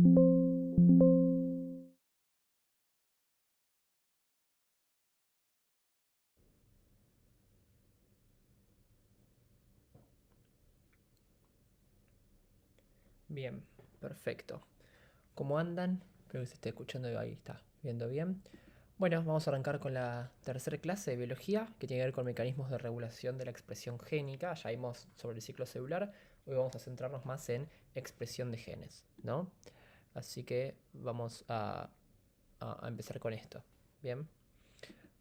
Bien, perfecto. ¿Cómo andan? Espero que se esté escuchando y ahí está, viendo bien. Bueno, vamos a arrancar con la tercera clase de biología, que tiene que ver con mecanismos de regulación de la expresión génica. Ya vimos sobre el ciclo celular. Hoy vamos a centrarnos más en expresión de genes, ¿no? Así que vamos a empezar con esto. Bien,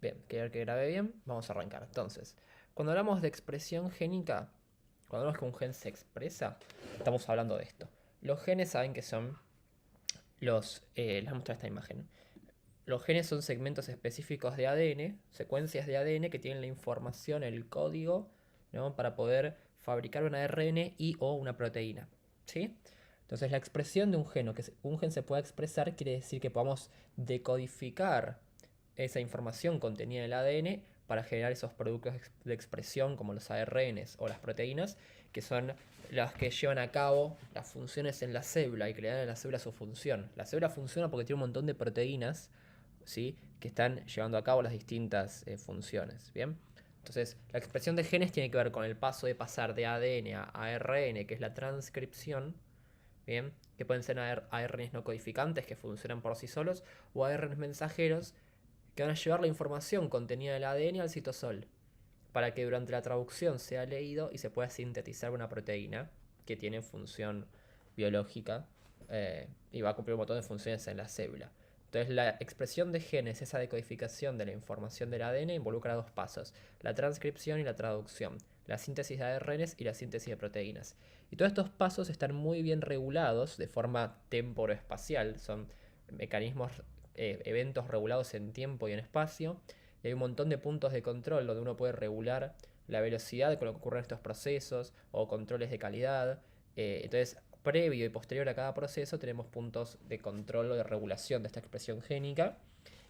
bien, quiero que grabe bien. Vamos a arrancar. Entonces, cuando hablamos de expresión génica, cuando hablamos que un gen se expresa, estamos hablando de esto. Los genes saben que son les voy a mostrar esta imagen. Los genes son segmentos específicos de ADN, secuencias de ADN que tienen la información, el código, ¿no? Para poder fabricar un ARN y o una proteína. ¿Sí? Entonces la expresión de un gen, o que un gen se pueda expresar, quiere decir que podamos decodificar esa información contenida en el ADN para generar esos productos de expresión como los ARNs o las proteínas, que son las que llevan a cabo las funciones en la célula y que le dan a la célula su función. La célula funciona porque tiene un montón de proteínas, ¿sí?, que están llevando a cabo las distintas funciones. ¿Bien? Entonces, la expresión de genes tiene que ver con el paso de pasar de ADN a ARN, que es la transcripción, ¿bien? Que pueden ser ARNs no codificantes que funcionan por sí solos, o ARNs mensajeros que van a llevar la información contenida en el ADN al citosol, para que durante la traducción sea leído y se pueda sintetizar una proteína que tiene función biológica y va a cumplir un montón de funciones en la célula. Entonces la expresión de genes, esa decodificación de la información del ADN, involucra dos pasos: la transcripción y la traducción, la síntesis de ARNs y la síntesis de proteínas. Y todos estos pasos están muy bien regulados de forma temporoespacial, son mecanismos, eventos regulados en tiempo y en espacio, y hay un montón de puntos de control donde uno puede regular la velocidad con lo que ocurren estos procesos o controles de calidad. Entonces, previo y posterior a cada proceso tenemos puntos de control o de regulación de esta expresión génica,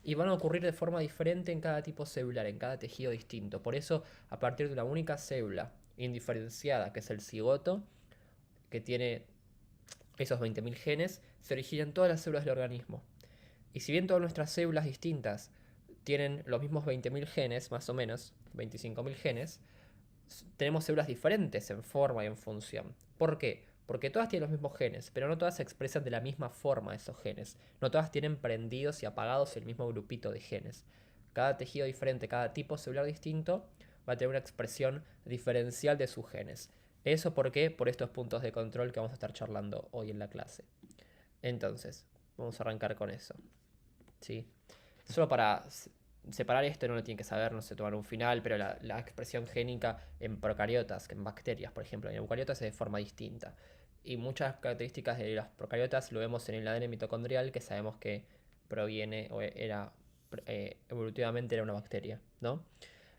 y van a ocurrir de forma diferente en cada tipo celular, en cada tejido distinto. Por eso, a partir de una única célula indiferenciada, que es el cigoto, que tiene esos 20.000 genes, se originan todas las células del organismo. Y si bien todas nuestras células distintas tienen los mismos 20.000 genes, más o menos, 25.000 genes, tenemos células diferentes en forma y en función. ¿Por qué? Porque todas tienen los mismos genes, pero no todas se expresan de la misma forma esos genes. No todas tienen prendidos y apagados el mismo grupito de genes. Cada tejido diferente, cada tipo celular distinto va a tener una expresión diferencial de sus genes. ¿Eso por qué? Por estos puntos de control que vamos a estar charlando hoy en la clase. Entonces, vamos a arrancar con eso. ¿Sí? Solo para separar esto, no lo tienen que saber, no sé, tomar un final, pero la expresión génica en procariotas, que en bacterias, por ejemplo, en eucariotas es de forma distinta. Y muchas características de las procariotas lo vemos en el ADN mitocondrial, que sabemos que proviene o era evolutivamente era una bacteria, ¿no?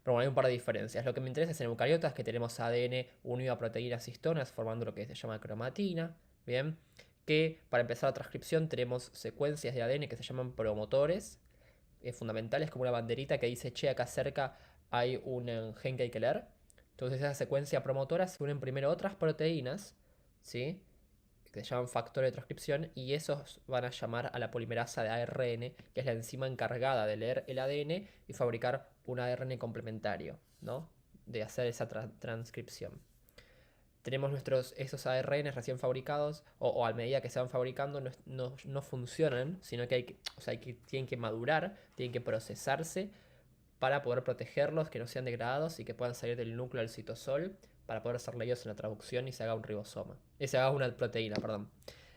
Pero bueno, hay un par de diferencias. Lo que me interesa es en eucariotas, que tenemos ADN unido a proteínas histonas, formando lo que se llama cromatina, ¿bien? Que para empezar la transcripción tenemos secuencias de ADN que se llaman promotores, fundamentales, como una banderita que dice: che, acá cerca hay un gen que hay que leer. Entonces esa secuencia promotora se unen primero otras proteínas, ¿sí?, que se llaman factores de transcripción, y esos van a llamar a la polimerasa de ARN, que es la enzima encargada de leer el ADN y fabricar un ARN complementario, ¿no?, de hacer esa transcripción. Tenemos esos ARNs recién fabricados, o a medida que se van fabricando no funcionan, sino que, tienen que madurar, tienen que procesarse para poder protegerlos, que no sean degradados y que puedan salir del núcleo del citosol para poder ser leídos en la traducción y se haga un ribosoma. Se haga una proteína, perdón.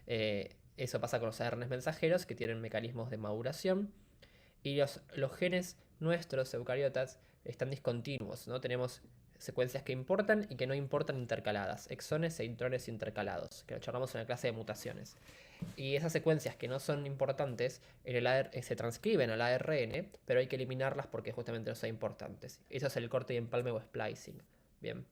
Eso pasa con los ARNs mensajeros, que tienen mecanismos de maduración. Y los genes nuestros, eucariotas, están discontinuos, ¿no? Tenemos secuencias que importan y que no importan intercaladas, exones e intrones intercalados, que lo charlamos en la clase de mutaciones. Y esas secuencias que no son importantes en el se transcriben al ARN, pero hay que eliminarlas porque justamente no son importantes. Eso es el corte y empalme o splicing. Bien.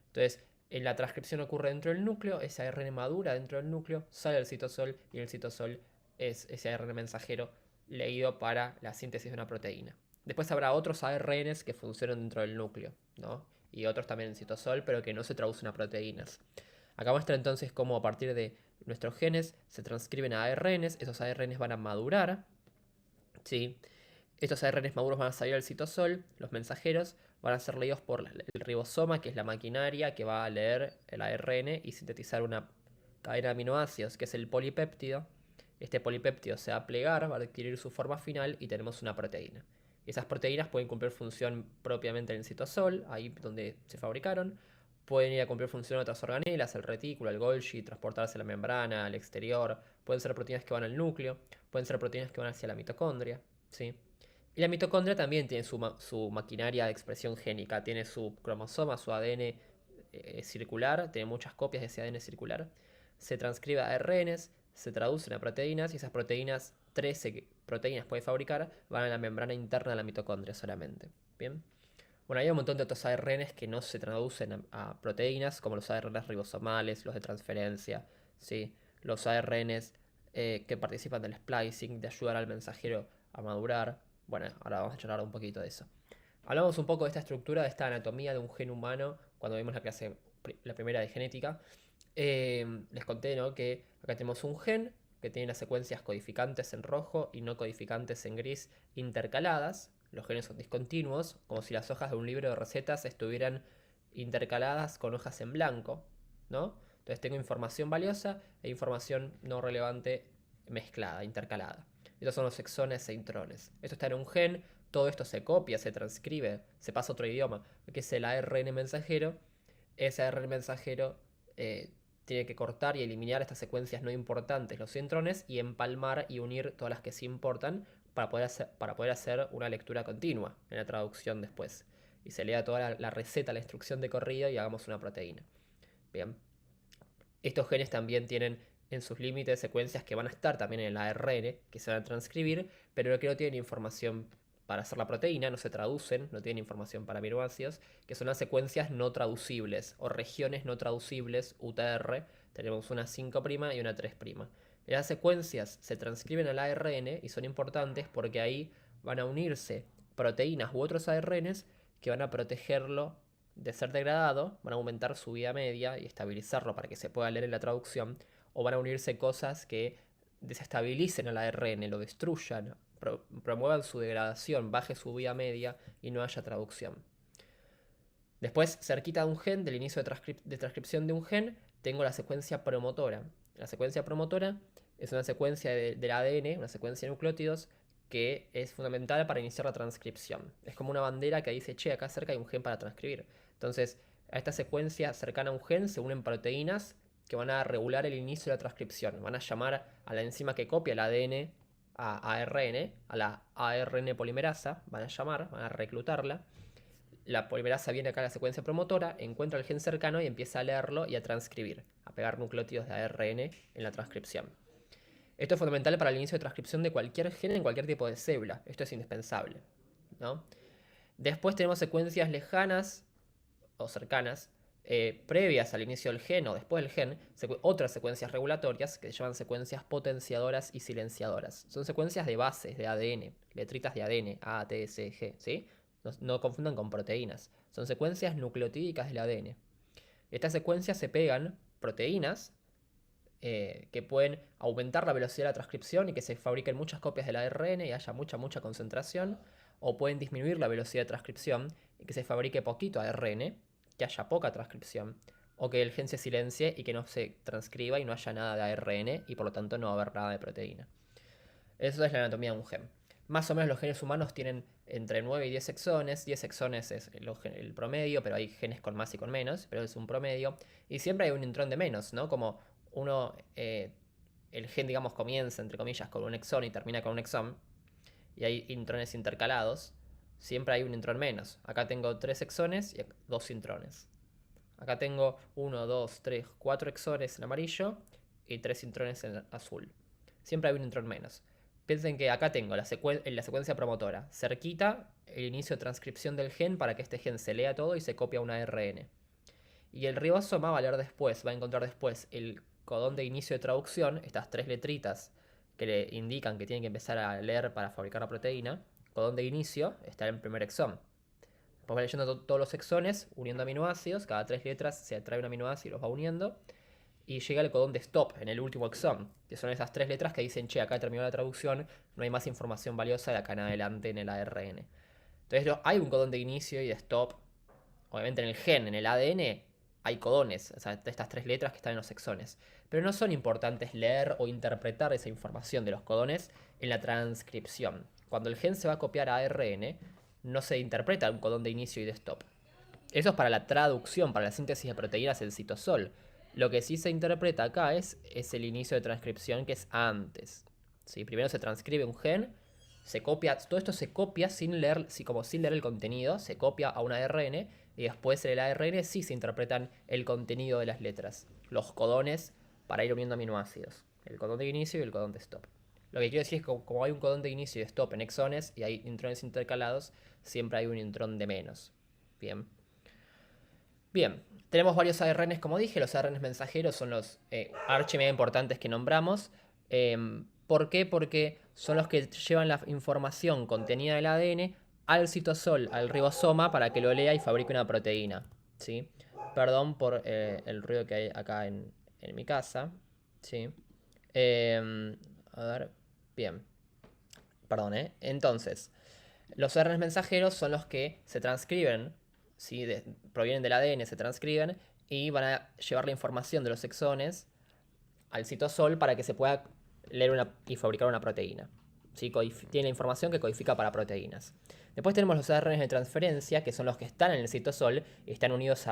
Entonces, en la transcripción ocurre dentro del núcleo, ese ARN madura dentro del núcleo, sale al citosol y el citosol es ese ARN mensajero leído para la síntesis de una proteína. Después habrá otros ARNs que funcionan dentro del núcleo, ¿no? Y otros también en citosol, pero que no se traducen a proteínas. Acá muestra entonces cómo a partir de nuestros genes se transcriben a ARNs, esos ARNs van a madurar, ¿sí? Estos ARNs maduros van a salir al citosol, los mensajeros van a ser leídos por el ribosoma, que es la maquinaria que va a leer el ARN y sintetizar una cadena de aminoácidos, que es el polipéptido. Este polipéptido se va a plegar, va a adquirir su forma final y tenemos una proteína. Esas proteínas pueden cumplir función propiamente en el citosol, ahí donde se fabricaron. Pueden ir a cumplir función en otras organelas, el retículo, el Golgi, transportarse a la membrana, al exterior. Pueden ser proteínas que van al núcleo, pueden ser proteínas que van hacia la mitocondria, ¿sí? Y la mitocondria también tiene su maquinaria de expresión génica, tiene su cromosoma, su ADN circular, tiene muchas copias de ese ADN circular. Se transcribe a ARNs, se traducen a proteínas y esas proteínas, 13 proteínas puede fabricar, van a la membrana interna de la mitocondria solamente. Bien. Bueno, hay un montón de otros ARNs que no se traducen a proteínas, como los ARNs ribosomales, los de transferencia, ¿sí? Los ARNs que participan del splicing, de ayudar al mensajero a madurar. Bueno, ahora vamos a charlar un poquito de eso. Hablamos un poco de esta estructura, de esta anatomía de un gen humano cuando vimos la clase, la primera de genética. Les conté, ¿no?, que acá tenemos un gen que tiene las secuencias codificantes en rojo y no codificantes en gris intercaladas. Los genes son discontinuos, como si las hojas de un libro de recetas estuvieran intercaladas con hojas en blanco, ¿no? Entonces tengo información valiosa e información no relevante mezclada, intercalada. Estos son los exones e intrones. Esto está en un gen, todo esto se copia, se transcribe, se pasa a otro idioma, que es el ARN mensajero. Ese ARN mensajero tiene que cortar y eliminar estas secuencias no importantes, los intrones, y empalmar y unir todas las que sí importan para poder hacer una lectura continua en la traducción después. Y se lea toda la receta, la instrucción de corrido y hagamos una proteína. Bien. Estos genes también tienen en sus límites secuencias que van a estar también en el ARN, que se van a transcribir, pero que no tienen información para hacer la proteína, no se traducen, no tienen información para aminoácidos, que son las secuencias no traducibles o regiones no traducibles, UTR. Tenemos una 5' y una 3'. Las secuencias se transcriben al ARN y son importantes porque ahí van a unirse proteínas u otros ARNs que van a protegerlo de ser degradado, van a aumentar su vida media y estabilizarlo para que se pueda leer en la traducción, o van a unirse cosas que desestabilicen al ARN, lo destruyan, promuevan su degradación, baje su vida media y no haya traducción. Después, cerquita de un gen, del inicio de transcripción de un gen, tengo la secuencia promotora. La secuencia promotora es una secuencia del ADN, una secuencia de nucleótidos, que es fundamental para iniciar la transcripción. Es como una bandera que dice, che, acá cerca hay un gen para transcribir. Entonces, a esta secuencia cercana a un gen se unen proteínas que van a regular el inicio de la transcripción. Van a llamar a la enzima que copia el ADN a ARN, a la ARN polimerasa, van a reclutarla. La polimerasa viene acá a la secuencia promotora, encuentra el gen cercano y empieza a leerlo y a transcribir, a pegar nucleótidos de ARN en la transcripción. Esto es fundamental para el inicio de transcripción de cualquier gen en cualquier tipo de célula. Esto es indispensable, ¿no? Después tenemos secuencias lejanas o cercanas, previas al inicio del gen o después del gen, otras secuencias regulatorias que se llaman secuencias potenciadoras y silenciadoras. Son secuencias de bases de ADN, letritas de ADN, A, T, C, G, ¿sí? No confundan con proteínas. Son secuencias nucleotídicas del ADN. Estas secuencias se pegan proteínas que pueden aumentar la velocidad de la transcripción y que se fabriquen muchas copias del ARN y haya mucha concentración, o pueden disminuir la velocidad de transcripción y que se fabrique poquito ARN, que haya poca transcripción, o que el gen se silencie y que no se transcriba y no haya nada de ARN y por lo tanto no va a haber nada de proteína. Eso es la anatomía de un gen. Más o menos los genes humanos tienen entre 9 y 10 exones. 10 exones es el promedio, pero hay genes con más y con menos, pero es un promedio. Y siempre hay un intrón de menos, ¿no? Como el gen, digamos, comienza, entre comillas, con un exón y termina con un exón, y hay intrones intercalados, siempre hay un intrón menos. Acá tengo 3 exones y 2 intrones. Acá tengo 1, 2, 3, 4 exones en amarillo y 3 intrones en azul. Siempre hay un intrón menos. Piensen que acá tengo la secuencia promotora, cerquita el inicio de transcripción del gen para que este gen se lea todo y se copia un ARN. Y el ribosoma va a leer después, va a encontrar después el codón de inicio de traducción, estas 3 letritas que le indican que tienen que empezar a leer para fabricar la proteína. Codón de inicio está en el primer exón. Después va leyendo todos los exones, uniendo aminoácidos. Cada 3 letras se atrae un aminoácido y los va uniendo. y llega al codón de stop en el último exón, que son esas 3 letras que dicen, che, acá terminó la traducción, no hay más información valiosa de acá en adelante en el ARN. Entonces hay un codón de inicio y de stop. Obviamente en el gen, en el ADN, hay codones, o sea, estas 3 letras que están en los exones. Pero no son importantes leer o interpretar esa información de los codones en la transcripción. Cuando el gen se va a copiar a ARN, no se interpreta un codón de inicio y de stop. Eso es para la traducción, para la síntesis de proteínas en citosol. Lo que sí se interpreta acá es el inicio de transcripción, que es antes. ¿Sí? Primero se transcribe un gen, se copia, todo esto se copia sin leer, como sin leer el contenido, se copia a un ARN y después en el ARN sí se interpretan el contenido de las letras, los codones para ir uniendo aminoácidos, el codón de inicio y el codón de stop. Lo que quiero decir es que como hay un codón de inicio y de stop en exones y hay intrones intercalados, siempre hay un intrón de menos. Bien. Bien, tenemos varios ARNs, como dije, los ARNs mensajeros son los archi-mega importantes que nombramos. ¿Por qué? Porque son los que llevan la información contenida del ADN al citosol, al ribosoma, para que lo lea y fabrique una proteína. ¿Sí? Perdón por el ruido que hay acá en mi casa. ¿Sí? A ver, bien. Perdón, ¿eh? Entonces, los ARNs mensajeros son los que se transcriben, ¿sí? Provienen del ADN, se transcriben y van a llevar la información de los exones al citosol para que se pueda leer y fabricar una proteína. ¿Sí? Tiene la información que codifica para proteínas. Después tenemos los ARNs de transferencia, que son los que están en el citosol y están unidos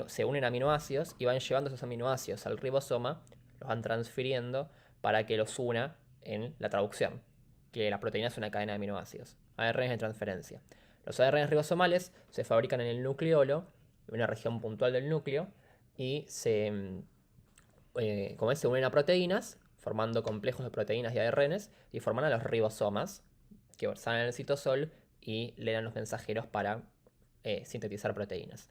se unen a aminoácidos y van llevando esos aminoácidos al ribosoma, los van transfiriendo para que los una en la traducción, que la proteína es una cadena de aminoácidos. ARNs de transferencia. Los ARNs ribosomales se fabrican en el nucleolo, en una región puntual del núcleo, y se unen a proteínas, formando complejos de proteínas y ARNs, y forman a los ribosomas, que salen en el citosol y le dan los mensajeros para sintetizar proteínas.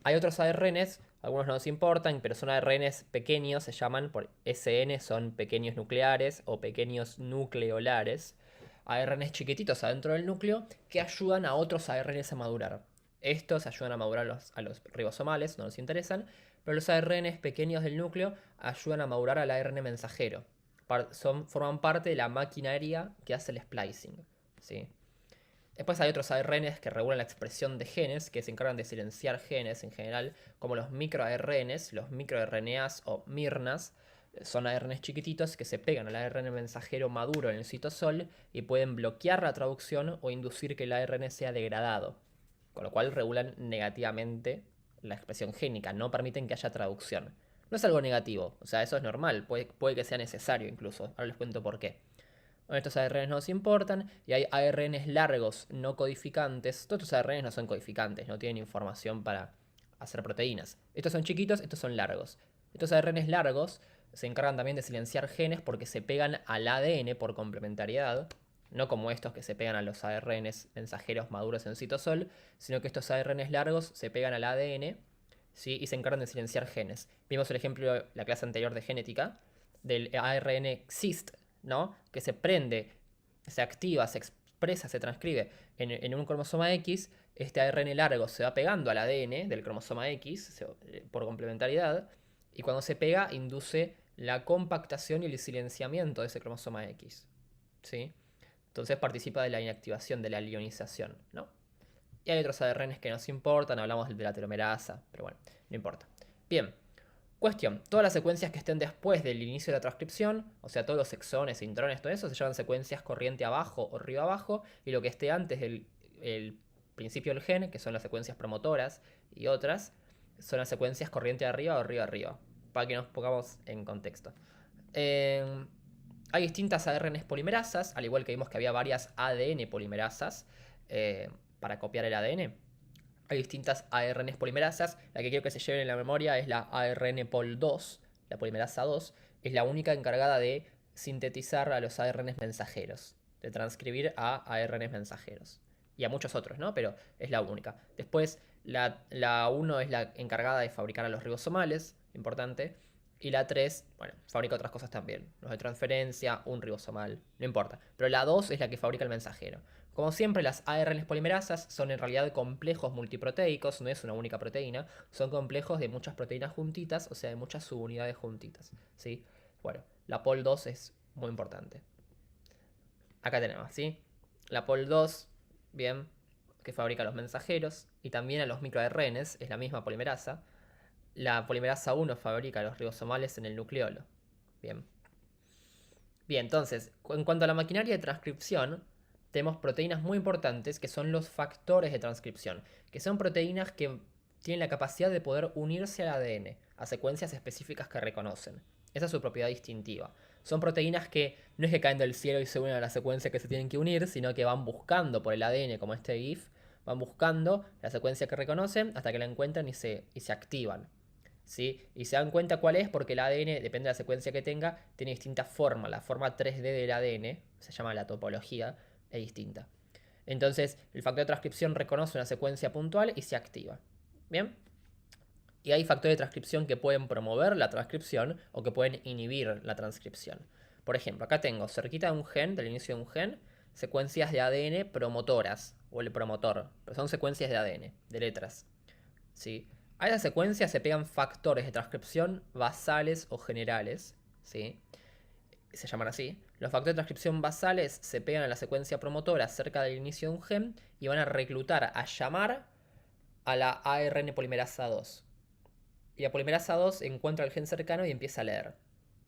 Hay otros ARNs, algunos no nos importan, pero son ARNs pequeños, se llaman por SN, son pequeños nucleares o pequeños nucleolares. ARNs chiquititos adentro del núcleo que ayudan a otros ARNs a madurar. Estos ayudan a madurar a los ribosomales, no nos interesan, pero los ARNs pequeños del núcleo ayudan a madurar al ARN mensajero. Forman parte de la maquinaria que hace el splicing. ¿Sí? Después hay otros ARNs que regulan la expresión de genes, que se encargan de silenciar genes en general, como los microARNs, los microRNAs o miRNAs. Son ARNs chiquititos que se pegan al ARN mensajero maduro en el citosol y pueden bloquear la traducción o inducir que el ARN sea degradado, con lo cual regulan negativamente la expresión génica, no permiten que haya traducción. No es algo negativo, o sea, eso es normal, puede que sea necesario incluso, ahora les cuento por qué. Bueno, estos ARNs no nos importan y hay ARNs largos no codificantes. Todos estos ARNs no son codificantes, no tienen información para hacer proteínas. Estos son chiquitos, estos son largos. Estos ARNs largos se encargan también de silenciar genes porque se pegan al ADN por complementariedad, no como estos que se pegan a los ARNs mensajeros maduros en citosol, sino que estos ARNs largos se pegan al ADN, ¿sí? Y se encargan de silenciar genes. Vimos el ejemplo de la clase anterior de genética del ARN CIST, ¿no? Que se prende, se activa, se expresa, se transcribe en un cromosoma X. Este ARN largo se va pegando al ADN del cromosoma X por complementariedad, y cuando se pega induce la compactación y el silenciamiento de ese cromosoma X, ¿sí? Entonces participa de la inactivación, de la ionización, ¿no? Y hay otros ARNs que nos importan, hablamos de la telomerasa, pero bueno, no importa. Bien, cuestión, todas las secuencias que estén después del inicio de la transcripción, o sea, todos los exones, intrones, todo eso, se llaman secuencias corriente abajo o río abajo, y lo que esté antes del principio del gen, que son las secuencias promotoras y otras, son las secuencias corriente arriba o río arriba, para que nos pongamos en contexto. Hay distintas ARNs polimerasas, al igual que vimos que había varias ADN polimerasas para copiar el ADN. Hay distintas ARNs polimerasas. La que quiero que se lleven en la memoria es la ARN Pol2, la polimerasa 2. Es la única encargada de sintetizar a los ARNs mensajeros, de transcribir a ARNs mensajeros. Y a muchos otros, ¿no? Pero es la única. Después, la 1 es la encargada de fabricar a los ribosomales, importante. Y la 3, bueno, fabrica otras cosas también. Los de transferencia, un ribosomal, no importa. Pero la 2 es la que fabrica el mensajero. Como siempre, las ARN polimerasas son en realidad complejos multiproteicos, no es una única proteína, son complejos de muchas proteínas juntitas, o sea, de muchas subunidades juntitas, ¿sí? Bueno, la POL2 es muy importante. Acá tenemos, ¿sí? La POL2, bien, que fabrica los mensajeros y también a los microRNs, es la misma polimerasa. La polimerasa 1 fabrica los ribosomales en el nucleolo. Bien. Bien, entonces, en cuanto a la maquinaria de transcripción, tenemos proteínas muy importantes que son los factores de transcripción, que son proteínas que tienen la capacidad de poder unirse al ADN, a secuencias específicas que reconocen. Esa es su propiedad distintiva. Son proteínas que no es que caen del cielo y se unen a la secuencia que se tienen que unir, sino que van buscando por el ADN, como este GIF, van buscando la secuencia que reconocen hasta que la encuentran y se activan. ¿Sí? Y se dan cuenta cuál es porque el ADN, depende de la secuencia que tenga, tiene distintas formas. La forma 3D del ADN, se llama la topología, es distinta. Entonces, el factor de transcripción reconoce una secuencia puntual y se activa. ¿Bien? Y hay factores de transcripción que pueden promover la transcripción o que pueden inhibir la transcripción. Por ejemplo, acá tengo cerquita de un gen, del inicio de un gen, secuencias de ADN promotoras, o el promotor, pero son secuencias de ADN, de letras. ¿Sí? A esas secuencias se pegan factores de transcripción basales o generales, ¿sí? Se llaman así. Los factores de transcripción basales se pegan a la secuencia promotora cerca del inicio de un gen y van a reclutar, a llamar a la ARN polimerasa 2. Y la polimerasa 2 encuentra el gen cercano y empieza a leer.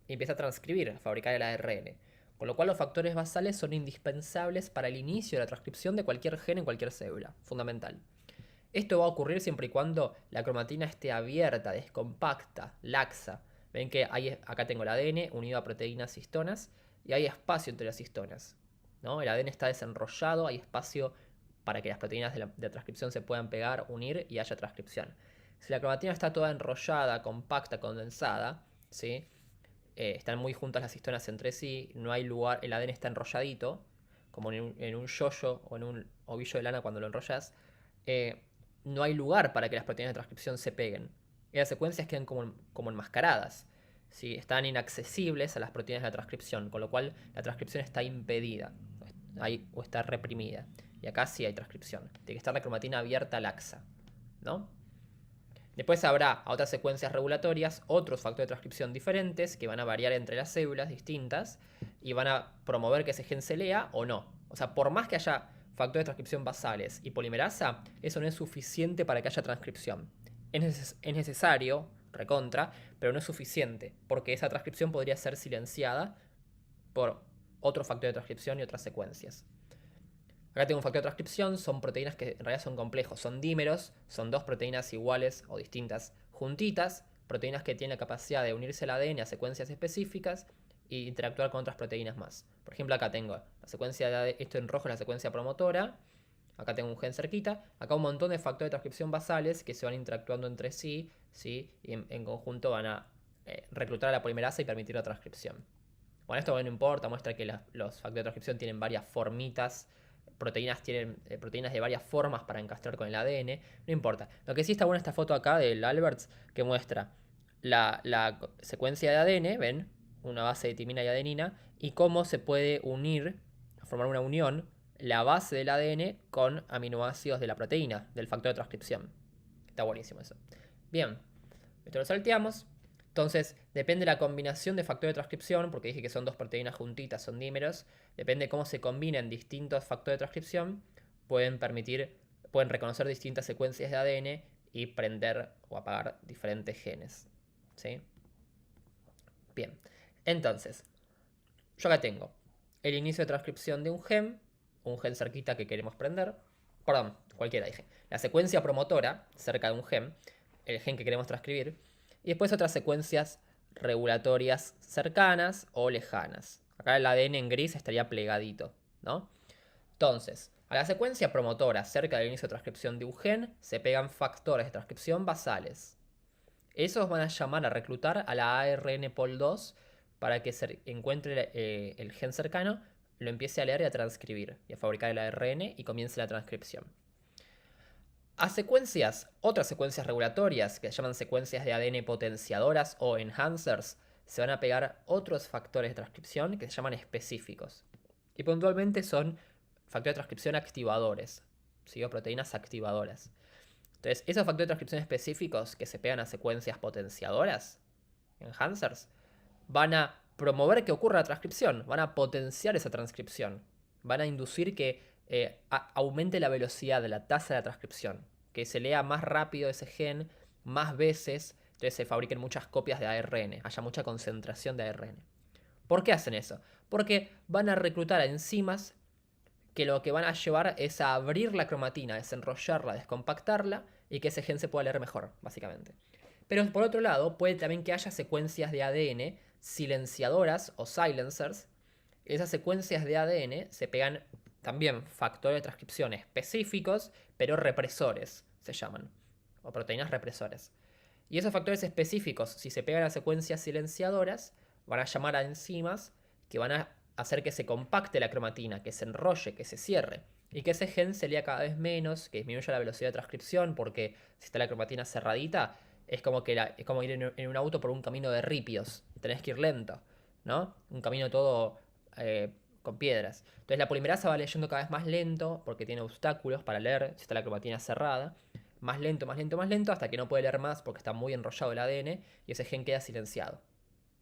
Y empieza a transcribir, a fabricar el ARN. Con lo cual los factores basales son indispensables para el inicio de la transcripción de cualquier gen en cualquier célula. Fundamental. Esto va a ocurrir siempre y cuando la cromatina esté abierta, descompacta, laxa. Ven que acá tengo el ADN unido a proteínas histonas y hay espacio entre las histonas, ¿no? El ADN está desenrollado, hay espacio para que las proteínas de transcripción se puedan pegar, unir y haya transcripción. Si la cromatina está toda enrollada, compacta, condensada, ¿sí? Están muy juntas las histonas entre sí, no hay lugar, el ADN está enrolladito, como en un yoyo o en un ovillo de lana cuando lo enrollas, no hay lugar para que las proteínas de transcripción se peguen. Y las secuencias quedan como enmascaradas. ¿Sí? Están inaccesibles a las proteínas de la transcripción, con lo cual la transcripción está impedida o está reprimida. Y acá sí hay transcripción. Tiene que estar la cromatina abierta laxa, ¿no? Después habrá otras secuencias regulatorias, otros factores de transcripción diferentes que van a variar entre las células distintas y van a promover que ese gen se lea o no. O sea, por más que haya factores de transcripción basales y polimerasa, eso no es suficiente para que haya transcripción. Es necesario, recontra, pero no es suficiente, porque esa transcripción podría ser silenciada por otro factor de transcripción y otras secuencias. Acá tengo un factor de transcripción, son proteínas que en realidad son complejos, son dímeros, son dos proteínas iguales o distintas juntitas, proteínas que tienen la capacidad de unirse al ADN a secuencias específicas e interactuar con otras proteínas más. Por ejemplo, acá tengo la secuencia de esto en rojo es la secuencia promotora, acá tengo un gen cerquita, acá un montón de factores de transcripción basales que se van interactuando entre sí, ¿sí? Y en conjunto van a reclutar a la polimerasa y permitir la transcripción. Bueno, esto no importa, muestra que los factores de transcripción tienen varias formitas, proteínas tienen proteínas de varias formas para encastrar con el ADN, no importa. Lo que sí está buena esta foto acá del Alberts que muestra la secuencia de ADN, ven, una base de timina y adenina, y cómo se puede unir, formar una unión, la base del ADN con aminoácidos de la proteína, del factor de transcripción. Está buenísimo eso. Bien, esto lo salteamos. Entonces, depende de la combinación de factores de transcripción, porque dije que son dos proteínas juntitas, son dímeros. Depende de cómo se combinen distintos factores de transcripción, pueden reconocer distintas secuencias de ADN y prender o apagar diferentes genes. ¿Sí? Bien, entonces, yo acá tengo el inicio de transcripción de un gen cerquita que queremos prender. Perdón, cualquiera dije. La secuencia promotora cerca de un gen, el gen que queremos transcribir. Y después otras secuencias regulatorias cercanas o lejanas. Acá el ADN en gris estaría plegadito, ¿no? Entonces, a la secuencia promotora cerca del inicio de transcripción de un gen se pegan factores de transcripción basales. Esos van a llamar a reclutar a la ARN POL2 para que se encuentre el gen cercano, lo empiece a leer y a transcribir y a fabricar el ARN y comience la transcripción. A secuencias, otras secuencias regulatorias que se llaman secuencias de ADN potenciadoras o enhancers, se van a pegar otros factores de transcripción que se llaman específicos. Y puntualmente son Factores de transcripción activadores, ¿sí? O proteínas activadoras. Entonces, esos factores de transcripción específicos que se pegan a secuencias potenciadoras, enhancers, van a promover que ocurra la transcripción, van a potenciar esa transcripción, van a inducir que aumente la velocidad de la tasa de la transcripción, que se lea más rápido ese gen, más veces, entonces se fabriquen muchas copias de ARN, haya mucha concentración de ARN. ¿Por qué hacen eso? Porque van a reclutar a enzimas que lo que van a llevar es a abrir la cromatina, desenrollarla, descompactarla y que ese gen se pueda leer mejor, básicamente. Pero por otro lado, puede también que haya secuencias de ADN silenciadoras o silencers. Esas secuencias de ADN se pegan también factores de transcripción específicos, pero represores se llaman, o proteínas represores. Y esos factores específicos, si se pegan a secuencias silenciadoras, van a llamar a enzimas que van a hacer que se compacte la cromatina, que se enrolle, que se cierre. Y que ese gen se lea cada vez menos, que disminuya la velocidad de transcripción, porque si está la cromatina cerradita, es como, es como ir en un auto por un camino de ripios. Tenés que ir lento, ¿no? Un camino todo con piedras. Entonces la polimerasa va leyendo cada vez más lento, porque tiene obstáculos para leer si está la cromatina cerrada. Más lento, más lento, más lento, hasta que no puede leer más porque está muy enrollado el ADN y ese gen queda silenciado.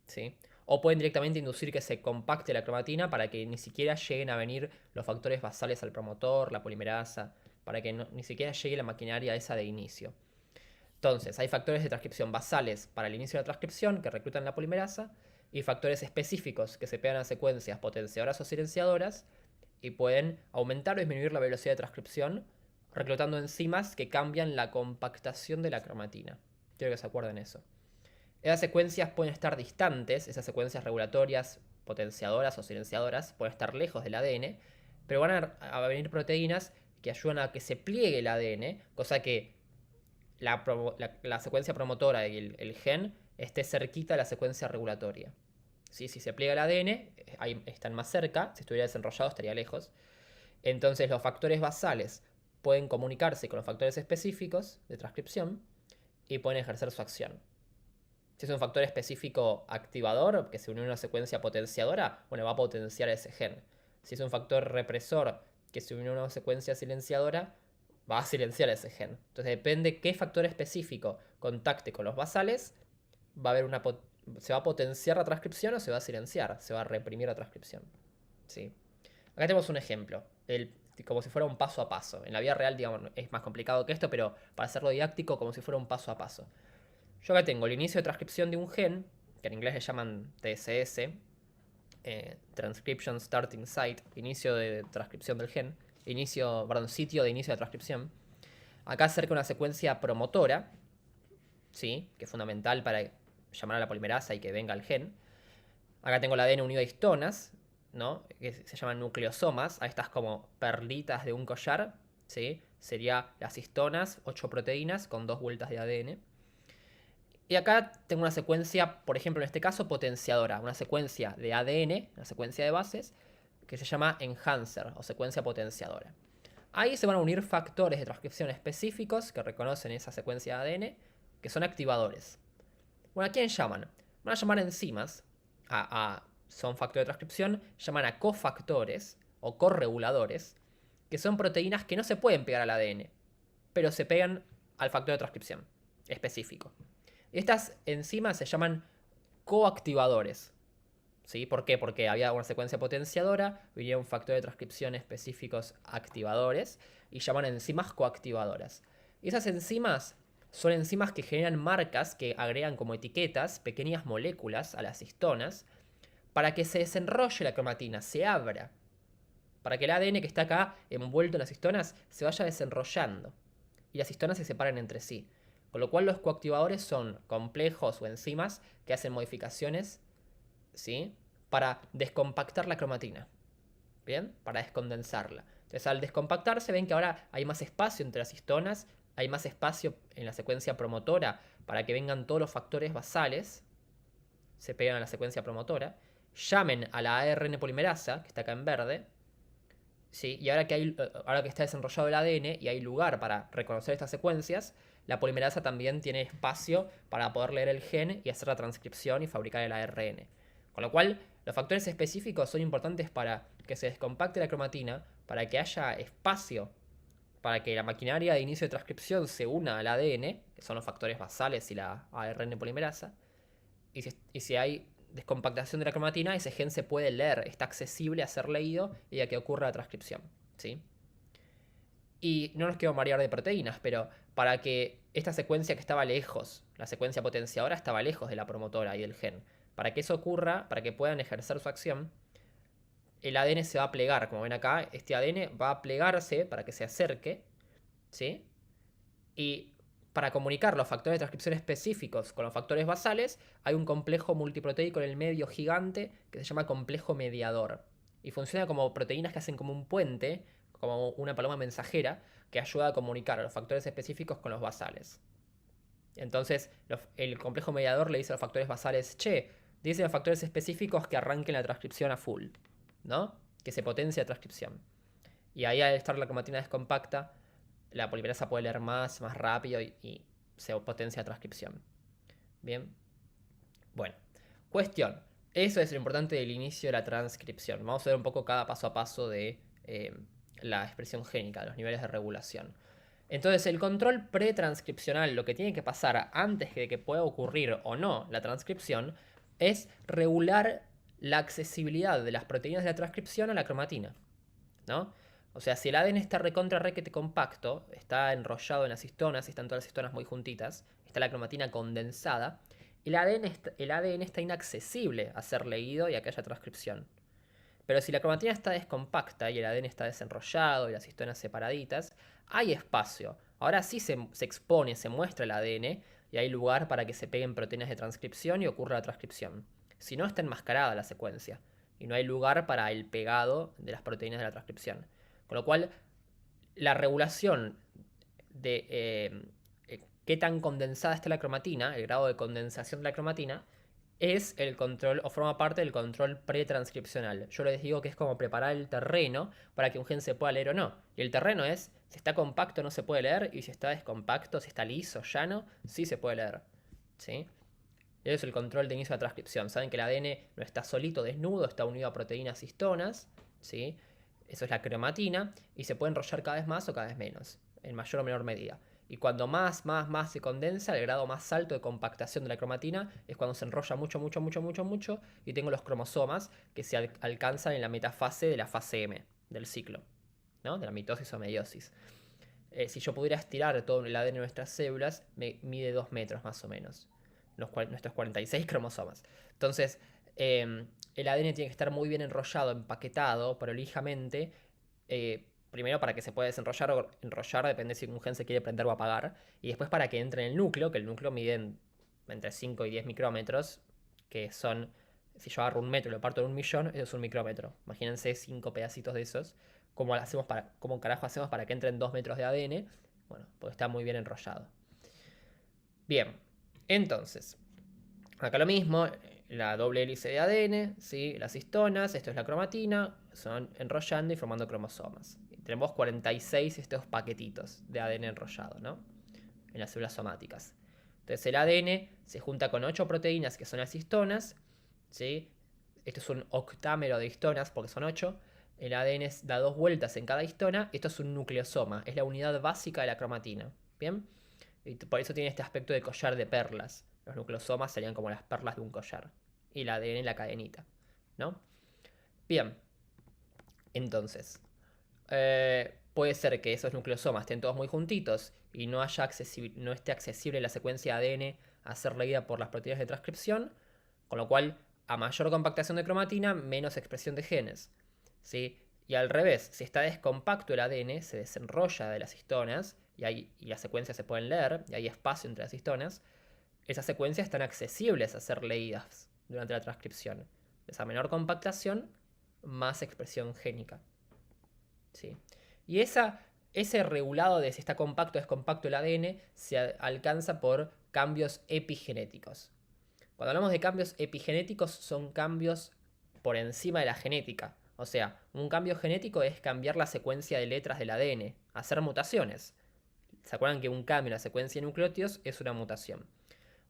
¿Sí? O pueden directamente inducir que se compacte la cromatina para que ni siquiera lleguen a venir los factores basales al promotor, la polimerasa, para que ni siquiera llegue la maquinaria esa de inicio. Entonces, hay factores de transcripción basales para el inicio de la transcripción que reclutan la polimerasa y factores específicos que se pegan a secuencias potenciadoras o silenciadoras y pueden aumentar o disminuir la velocidad de transcripción reclutando enzimas que cambian la compactación de la cromatina. Quiero que se acuerden eso. Esas secuencias pueden estar distantes, esas secuencias regulatorias, potenciadoras o silenciadoras, pueden estar lejos del ADN, pero van a venir proteínas que ayudan a que se pliegue el ADN, cosa que la secuencia promotora y el gen esté cerquita de la secuencia regulatoria. ¿Sí? Si se pliega el ADN, ahí están más cerca, si estuviera desenrollado estaría lejos. Entonces los factores basales pueden comunicarse con los factores específicos de transcripción y pueden ejercer su acción. Si es un factor específico activador que se une a una secuencia potenciadora, bueno, va a potenciar ese gen. Si es un factor represor que se une a una secuencia silenciadora, va a silenciar ese gen. Entonces depende qué factor específico contacte con los basales, va a haber se va a potenciar la transcripción o se va a silenciar, se va a reprimir la transcripción. ¿Sí? Acá tenemos un ejemplo, como si fuera un paso a paso. En la vida real, digamos, es más complicado que esto, pero para hacerlo didáctico, como si fuera un paso a paso. Yo acá tengo el inicio de transcripción de un gen, que en inglés le llaman TSS, Transcription Starting Site, inicio de transcripción del gen, sitio de inicio de transcripción. Acá cerca una secuencia promotora, ¿sí? Que es fundamental para llamar a la polimerasa y que venga el gen. Acá tengo el ADN unido a histonas, ¿no? Que se llaman nucleosomas, a estas como perlitas de un collar, ¿sí? Sería las histonas, 8 proteínas con 2 vueltas de ADN. Y acá tengo una secuencia, por ejemplo, en este caso, potenciadora. Una secuencia de ADN, una secuencia de bases, que se llama enhancer o secuencia potenciadora. Ahí se van a unir factores de transcripción específicos que reconocen esa secuencia de ADN, que son activadores. Bueno, ¿a quién llaman? Van a llamar enzimas, son factores de transcripción, llaman a cofactores o correguladores, que son proteínas que no se pueden pegar al ADN, pero se pegan al factor de transcripción específico. Estas enzimas se llaman coactivadores. ¿Sí? ¿Por qué? Porque había una secuencia potenciadora, venía un factor de transcripción específicos activadores y llaman enzimas coactivadoras. Y esas enzimas son enzimas que generan marcas que agregan como etiquetas pequeñas moléculas a las histonas para que se desenrolle la cromatina, se abra. Para que el ADN que está acá envuelto en las histonas se vaya desenrollando y las histonas se separen entre sí. Con lo cual los coactivadores son complejos o enzimas que hacen modificaciones, ¿sí? Para descompactar la cromatina. ¿Bien? Para descondensarla. Entonces al descompactarse ven que ahora hay más espacio entre las histonas, hay más espacio en la secuencia promotora para que vengan todos los factores basales, se pegan a la secuencia promotora, llamen a la ARN polimerasa, que está acá en verde, ¿sí? Y ahora que está desenrollado el ADN y hay lugar para reconocer estas secuencias, la polimerasa también tiene espacio para poder leer el gen y hacer la transcripción y fabricar el ARN. Con lo cual, los factores específicos son importantes para que se descompacte la cromatina, para que haya espacio para que la maquinaria de inicio de transcripción se una al ADN, que son los factores basales y la ARN polimerasa, y si hay descompactación de la cromatina, ese gen se puede leer, está accesible a ser leído y a que ocurra la transcripción, ¿sí? Y no nos quiero marear de proteínas, pero para que esta secuencia que estaba lejos, la secuencia potenciadora estaba lejos de la promotora y del gen, para que eso ocurra, para que puedan ejercer su acción, el ADN se va a plegar, como ven acá, este ADN va a plegarse para que se acerque, ¿sí? Y para comunicar los factores de transcripción específicos con los factores basales, hay un complejo multiproteico en el medio gigante que se llama complejo mediador. Y funciona como proteínas que hacen como un puente, como una paloma mensajera, que ayuda a comunicar a los factores específicos con los basales. Entonces, el complejo mediador le dice a los factores basales, che, dice a los factores específicos que arranquen la transcripción a full, ¿no? Que se potencie la transcripción. Y ahí, al estar la cromatina descompacta, la polimerasa puede leer más rápido y se potencia la transcripción. Bien. Bueno, cuestión. Eso es lo importante del inicio de la transcripción. Vamos a ver un poco cada paso a paso de la expresión génica, los niveles de regulación. Entonces, el control pretranscripcional, lo que tiene que pasar antes de que pueda ocurrir o no la transcripción, es regular la accesibilidad de las proteínas de la transcripción a la cromatina, ¿no? O sea, si el ADN está recontra requete compacto, está enrollado en las histonas, están todas las histonas muy juntitas, está la cromatina condensada, el ADN está inaccesible a ser leído y a que haya transcripción. Pero si la cromatina está descompacta y el ADN está desenrollado y las histonas separaditas, hay espacio. Ahora sí se expone, se muestra el ADN y hay lugar para que se peguen proteínas de transcripción y ocurra la transcripción. Si no, está enmascarada la secuencia y no hay lugar para el pegado de las proteínas de la transcripción. Con lo cual, la regulación de qué tan condensada está la cromatina, el grado de condensación de la cromatina, es el control, o forma parte del control pretranscripcional. Yo les digo que es como preparar el terreno para que un gen se pueda leer o no. Y el terreno es, si está compacto no se puede leer, y si está descompacto, si está liso, llano, sí se puede leer. ¿Sí? Eso es el control de inicio de la transcripción. Saben que el ADN no está solito, desnudo, está unido a proteínas histonas, ¿sí? Eso es la cromatina, y se puede enrollar cada vez más o cada vez menos, en mayor o menor medida. Y cuando más se condensa, el grado más alto de compactación de la cromatina es cuando se enrolla mucho, y tengo los cromosomas que se alcanzan en la metafase de la fase M del ciclo, ¿no? De la mitosis o meiosis. Si yo pudiera estirar todo el ADN de nuestras células, mide 2 metros más o menos, nuestros 46 cromosomas. Entonces, el ADN tiene que estar muy bien enrollado, empaquetado prolijamente, primero para que se pueda desenrollar o enrollar, depende si un gen se quiere prender o apagar, y después para que entre en el núcleo, que el núcleo mide entre 5 y 10 micrómetros, que son, si yo agarro un metro y lo parto en 1.000.000, eso es un micrómetro. Imagínense 5 pedacitos de esos. ¿Cómo carajo hacemos para que entren 2 metros de ADN? Bueno, pues está muy bien enrollado. Bien, entonces, acá lo mismo, la doble hélice de ADN, ¿sí? Las histonas, esto es la cromatina, son enrollando y formando cromosomas. Y tenemos 46 estos paquetitos de ADN enrollado, ¿no? En las células somáticas. Entonces el ADN se junta con 8 proteínas que son las histonas, ¿sí? Esto es un octámero de histonas porque son 8. El ADN da 2 vueltas en cada histona. Esto es un nucleosoma, es la unidad básica de la cromatina. ¿Bien? Y por eso tiene este aspecto de collar de perlas. Los nucleosomas serían como las perlas de un collar. Y el ADN en la cadenita, ¿no? Bien. Entonces, puede ser que esos nucleosomas estén todos muy juntitos y no esté accesible la secuencia de ADN a ser leída por las proteínas de transcripción, con lo cual, a mayor compactación de cromatina, menos expresión de genes, ¿sí? Y al revés, si está descompacto el ADN, se desenrolla de las histonas y las secuencias se pueden leer, y hay espacio entre las histonas, esas secuencias están accesibles a ser leídas durante la transcripción. Esa menor compactación, más expresión génica. ¿Sí? Y ese regulado de si está compacto o descompacto el ADN se alcanza por cambios epigenéticos. Cuando hablamos de cambios epigenéticos, son cambios por encima de la genética. O sea, un cambio genético es cambiar la secuencia de letras del ADN, hacer mutaciones. ¿Se acuerdan que un cambio en la secuencia de nucleótidos es una mutación?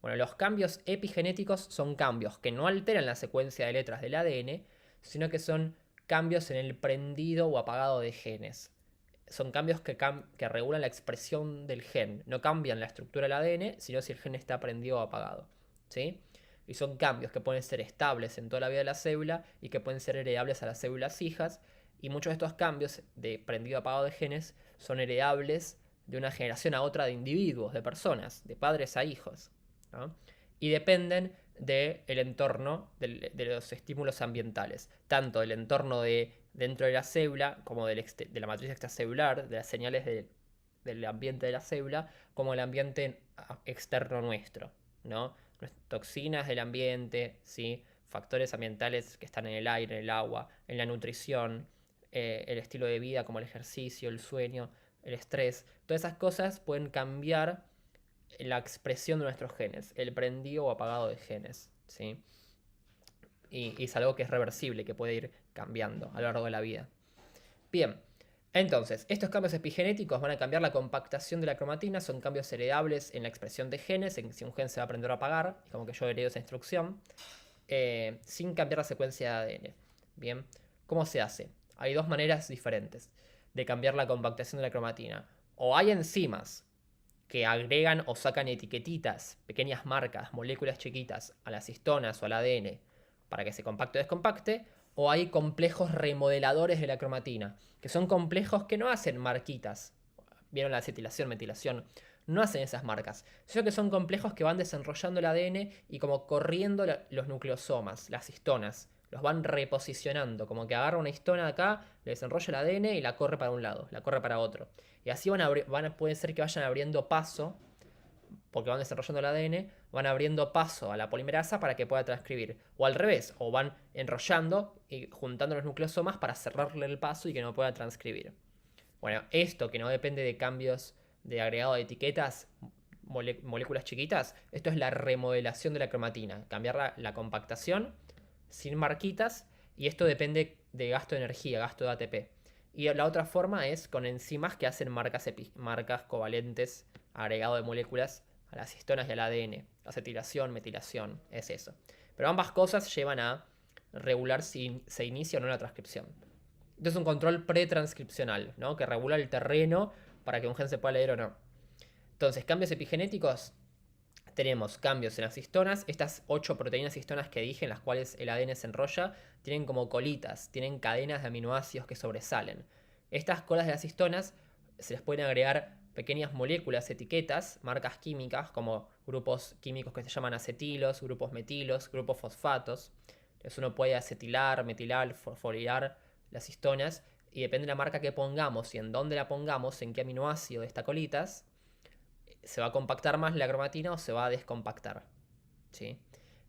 Bueno, los cambios epigenéticos son cambios que no alteran la secuencia de letras del ADN, sino que son cambios en el prendido o apagado de genes. Son cambios que regulan la expresión del gen. No cambian la estructura del ADN, sino si el gen está prendido o apagado. ¿Sí? Y son cambios que pueden ser estables en toda la vida de la célula y que pueden ser heredables a las células hijas. Y muchos de estos cambios de prendido o apagado de genes son heredables de una generación a otra de individuos, de personas, de padres a hijos, ¿no? Y dependen del entorno, de los estímulos ambientales, tanto del entorno dentro de la célula, como de la matriz extracelular, de las señales del ambiente de la célula, como el ambiente externo nuestro, ¿no? Toxinas del ambiente, ¿sí? Factores ambientales que están en el aire, en el agua, en la nutrición, el estilo de vida como el ejercicio, el sueño, el estrés. Todas esas cosas pueden cambiar la expresión de nuestros genes, el prendido o apagado de genes, ¿sí? Y es algo que es reversible, que puede ir cambiando a lo largo de la vida. Bien, entonces, estos cambios epigenéticos van a cambiar la compactación de la cromatina, son cambios heredables en la expresión de genes, en si un gen se va a aprender a apagar, es como que yo heredo esa instrucción, sin cambiar la secuencia de ADN. Bien, ¿cómo se hace? Hay dos maneras diferentes de cambiar la compactación de la cromatina. O hay enzimas que agregan o sacan etiquetitas, pequeñas marcas, moléculas chiquitas a las histonas o al ADN para que se compacte o descompacte, o hay complejos remodeladores de la cromatina, que son complejos que no hacen marquitas. ¿Vieron la acetilación, metilación? No hacen esas marcas, sino que son complejos que van desenrollando el ADN y como corriendo los nucleosomas, las histonas. Los van reposicionando, como que agarra una histona de acá, le desenrolla el ADN y la corre para un lado, la corre para otro. Y así puede ser que vayan abriendo paso, porque van desarrollando el ADN, van abriendo paso a la polimerasa para que pueda transcribir. O al revés, o van enrollando y juntando los nucleosomas para cerrarle el paso y que no pueda transcribir. Bueno, esto que no depende de cambios de agregado de etiquetas, moléculas chiquitas, esto es la remodelación de la cromatina. Cambiar la compactación sin marquitas, y esto depende de gasto de energía, gasto de ATP. Y la otra forma es con enzimas que hacen marcas covalentes, agregado de moléculas a las histonas y al ADN. Acetilación, metilación, es eso. Pero ambas cosas llevan a regular si se inicia o no la transcripción. Entonces es un control pretranscripcional, ¿no? Que regula el terreno para que un gen se pueda leer o no. Entonces, cambios epigenéticos. Tenemos cambios en las histonas. Estas 8 proteínas histonas que dije, en las cuales el ADN se enrolla, tienen como colitas, tienen cadenas de aminoácidos que sobresalen. Estas colas de las histonas se les pueden agregar pequeñas moléculas, etiquetas, marcas químicas, como grupos químicos que se llaman acetilos, grupos metilos, grupos fosfatos. Entonces uno puede acetilar, metilar, fosforilar las histonas, y depende de la marca que pongamos y en dónde la pongamos, en qué aminoácido de estas colitas, se va a compactar más la cromatina o se va a descompactar, ¿sí?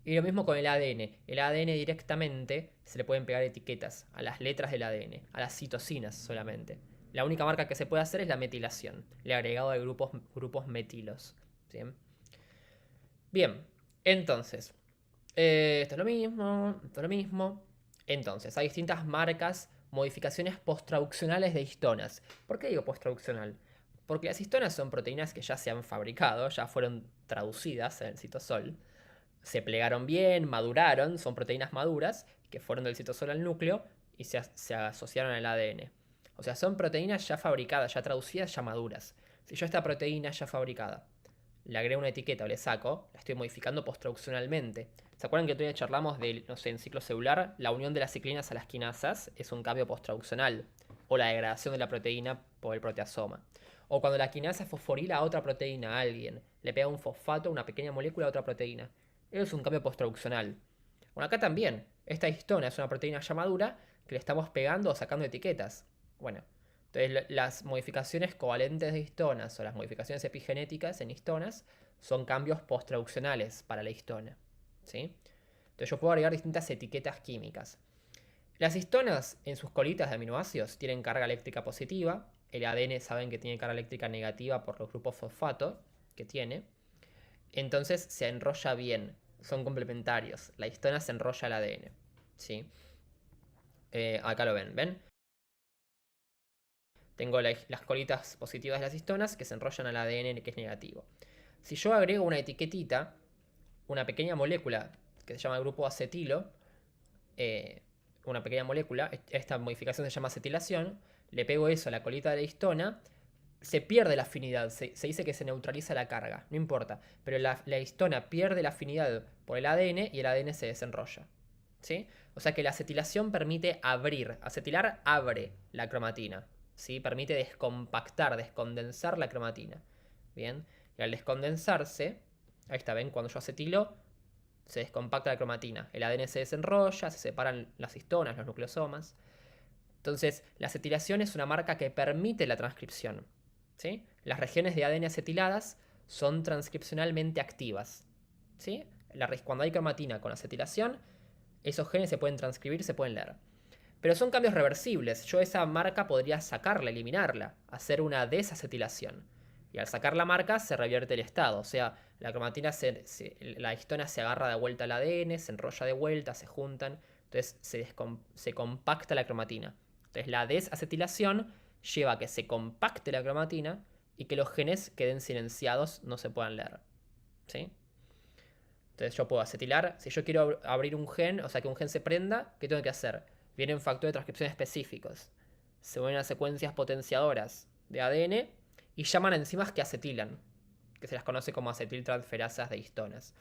Y lo mismo con el ADN. El ADN directamente se le pueden pegar etiquetas a las letras del ADN, a las citosinas solamente. La única marca que se puede hacer es la metilación, el agregado de grupos metilos, ¿sí? Bien, entonces, esto es lo mismo, esto es lo mismo. Entonces, hay distintas marcas, modificaciones posttraduccionales de histonas. ¿Por qué digo posttraduccional? Porque las histonas son proteínas que ya se han fabricado, ya fueron traducidas en el citosol. Se plegaron bien, maduraron, son proteínas maduras que fueron del citosol al núcleo y se asociaron al ADN. O sea, son proteínas ya fabricadas, ya traducidas, ya maduras. Si yo esta proteína ya fabricada le agrego una etiqueta o le saco, la estoy modificando posttraduccionalmente. ¿Se acuerdan que todavía charlamos de, no sé, en ciclo celular, la unión de las ciclinas a las quinasas es un cambio posttraduccional? O la degradación de la proteína por el proteasoma. O cuando la quinasa fosforila a otra proteína, a alguien, le pega un fosfato, una pequeña molécula a otra proteína. Eso es un cambio posttraduccional. Bueno, acá también, esta histona es una proteína ya madura que le estamos pegando o sacando etiquetas. Bueno, entonces las modificaciones covalentes de histonas o las modificaciones epigenéticas en histonas son cambios posttraduccionales para la histona, ¿sí? Entonces yo puedo agregar distintas etiquetas químicas. Las histonas en sus colitas de aminoácidos tienen carga eléctrica positiva. El ADN saben que tiene carga eléctrica negativa por los grupos fosfato que tiene. Entonces se enrolla bien, son complementarios. La histona se enrolla al ADN, ¿sí? Acá lo ven, ¿ven? Tengo las colitas positivas de las histonas que se enrollan al ADN que es negativo. Si yo agrego una etiquetita, una pequeña molécula que se llama grupo acetilo, una pequeña molécula, esta modificación se llama acetilación, le pego eso a la colita de la histona, se pierde la afinidad, se dice que se neutraliza la carga, no importa, pero la histona pierde la afinidad por el ADN y el ADN se desenrolla, ¿sí? O sea que la acetilación permite abrir, acetilar abre la cromatina, ¿sí? Permite descompactar, descondensar la cromatina, ¿bien? Y al descondensarse, ahí está, ¿ven? Cuando yo acetilo, se descompacta la cromatina, el ADN se desenrolla, se separan las histonas, los nucleosomas. Entonces, la acetilación es una marca que permite la transcripción, ¿sí? Las regiones de ADN acetiladas son transcripcionalmente activas, ¿sí? Cuando hay cromatina con acetilación, esos genes se pueden transcribir, se pueden leer. Pero son cambios reversibles. Yo esa marca podría sacarla, eliminarla, hacer una desacetilación. Y al sacar la marca se revierte el estado. O sea, la cromatina, la histona se agarra de vuelta al ADN, se enrolla de vuelta, se juntan. Entonces se compacta la cromatina. Entonces la desacetilación lleva a que se compacte la cromatina y que los genes queden silenciados, no se puedan leer. ¿Sí? Entonces yo puedo acetilar. Si yo quiero abrir un gen, o sea que un gen se prenda, ¿qué tengo que hacer? Vienen factores de transcripción específicos. Se unen a secuencias potenciadoras de ADN y llaman a enzimas que acetilan, que se las conoce como acetiltransferasas de histonas.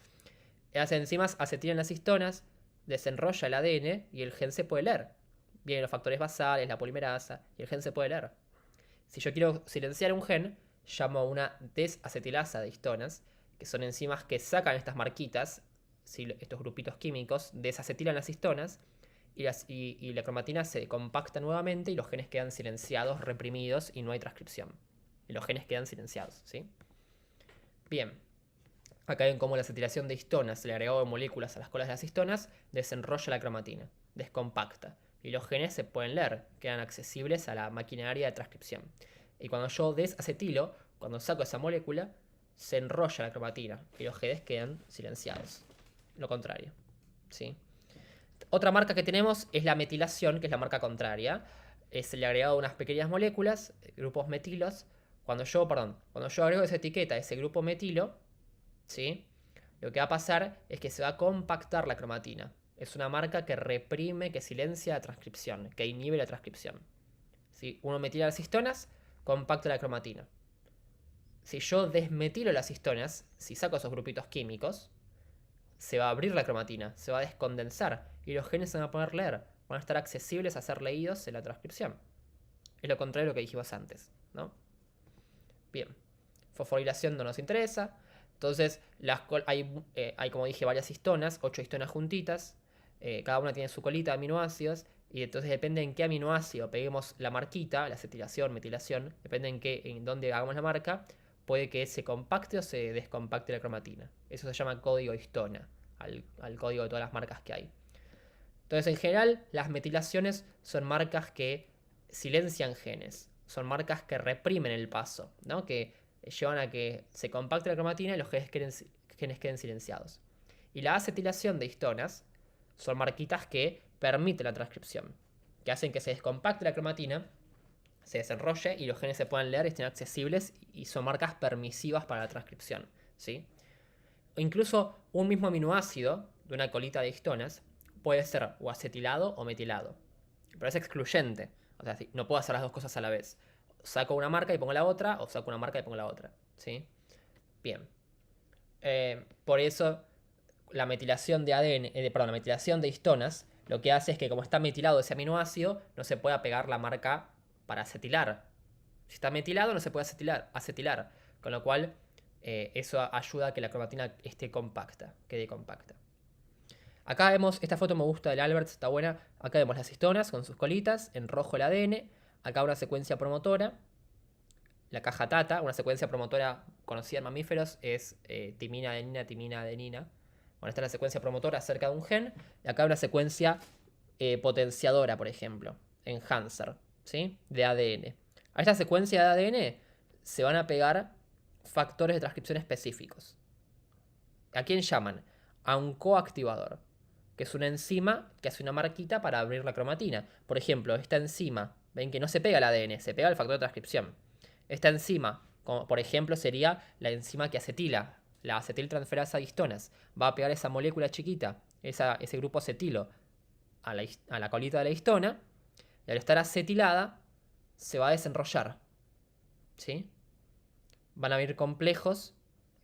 Las enzimas acetilan las histonas, desenrolla el ADN y el gen se puede leer. Vienen los factores basales, la polimerasa, y el gen se puede leer. Si yo quiero silenciar un gen, llamo a una desacetilasa de histonas, que son enzimas que sacan estas marquitas, estos grupitos químicos, desacetilan las histonas, y la cromatina se compacta nuevamente y los genes quedan silenciados, reprimidos y no hay transcripción. Y los genes quedan silenciados, ¿sí? Bien. Acá ven cómo la acetilación de histonas, el agregado de moléculas a las colas de las histonas, desenrolla la cromatina, descompacta. Y los genes se pueden leer, quedan accesibles a la maquinaria de transcripción. Y cuando yo desacetilo, cuando saco esa molécula, se enrolla la cromatina y los genes quedan silenciados. Lo contrario, ¿sí? Otra marca que tenemos es la metilación, que es la marca contraria. Es el agregado de unas pequeñas moléculas, grupos metilos. Cuando yo agrego esa etiqueta, ese grupo metilo, ¿sí? Lo que va a pasar es que se va a compactar la cromatina. Es una marca que reprime, que silencia la transcripción, que inhibe la transcripción. Si uno metila las histonas, compacta la cromatina. Si yo desmetilo las histonas, si saco esos grupitos químicos, se va a abrir la cromatina, se va a descondensar y los genes se van a poder leer, van a estar accesibles a ser leídos en la transcripción. Es lo contrario de lo que dijimos antes, ¿no? Bien, fosforilación no nos interesa. Entonces, hay como dije, varias histonas, 8 histonas juntitas. Cada una tiene su colita de aminoácidos. Y entonces depende en qué aminoácido peguemos la marquita, la acetilación, metilación, depende en dónde hagamos la marca, puede que se compacte o se descompacte la cromatina. Eso se llama código histona, al código de todas las marcas que hay. Entonces, en general, las metilaciones son marcas que silencian genes, son marcas que reprimen el paso, ¿no? Que llevan a que se compacte la cromatina y los genes queden silenciados. Y la acetilación de histonas son marquitas que permiten la transcripción, que hacen que se descompacte la cromatina, se desenrolle y los genes se puedan leer y estén accesibles y son marcas permisivas para la transcripción, ¿sí? O incluso un mismo aminoácido de una colita de histonas puede ser o acetilado o metilado, pero es excluyente, o sea, no puedo hacer las dos cosas a la vez. Saco una marca y pongo la otra, o saco una marca y pongo la otra, ¿sí? Bien. Por eso la metilación de ADN, la metilación de histonas, lo que hace es que como está metilado ese aminoácido, no se pueda pegar la marca para acetilar. Si está metilado, no se puede acetilar. Con lo cual, eso ayuda a que la cromatina esté compacta, quede compacta. Acá vemos, esta foto me gusta del Albert, está buena. Acá vemos las histonas con sus colitas, en rojo el ADN. Acá una secuencia promotora. La caja TATA, una secuencia promotora conocida en mamíferos, es timina, adenina, timina, adenina. Bueno, esta es la secuencia promotora acerca de un gen. Y acá una secuencia potenciadora, por ejemplo, enhancer, ¿sí? De ADN. A esta secuencia de ADN se van a pegar factores de transcripción específicos. ¿A quién llaman? A un coactivador, que es una enzima que hace una marquita para abrir la cromatina. Por ejemplo, esta enzima, ven que no se pega al ADN, se pega al factor de transcripción. Esta enzima, como por ejemplo, sería la enzima que acetila, la acetiltransferasa de histonas. Va a pegar esa molécula chiquita, ese grupo acetilo, a la colita de la histona, y al estar acetilada se va a desenrollar, ¿sí? Van a haber complejos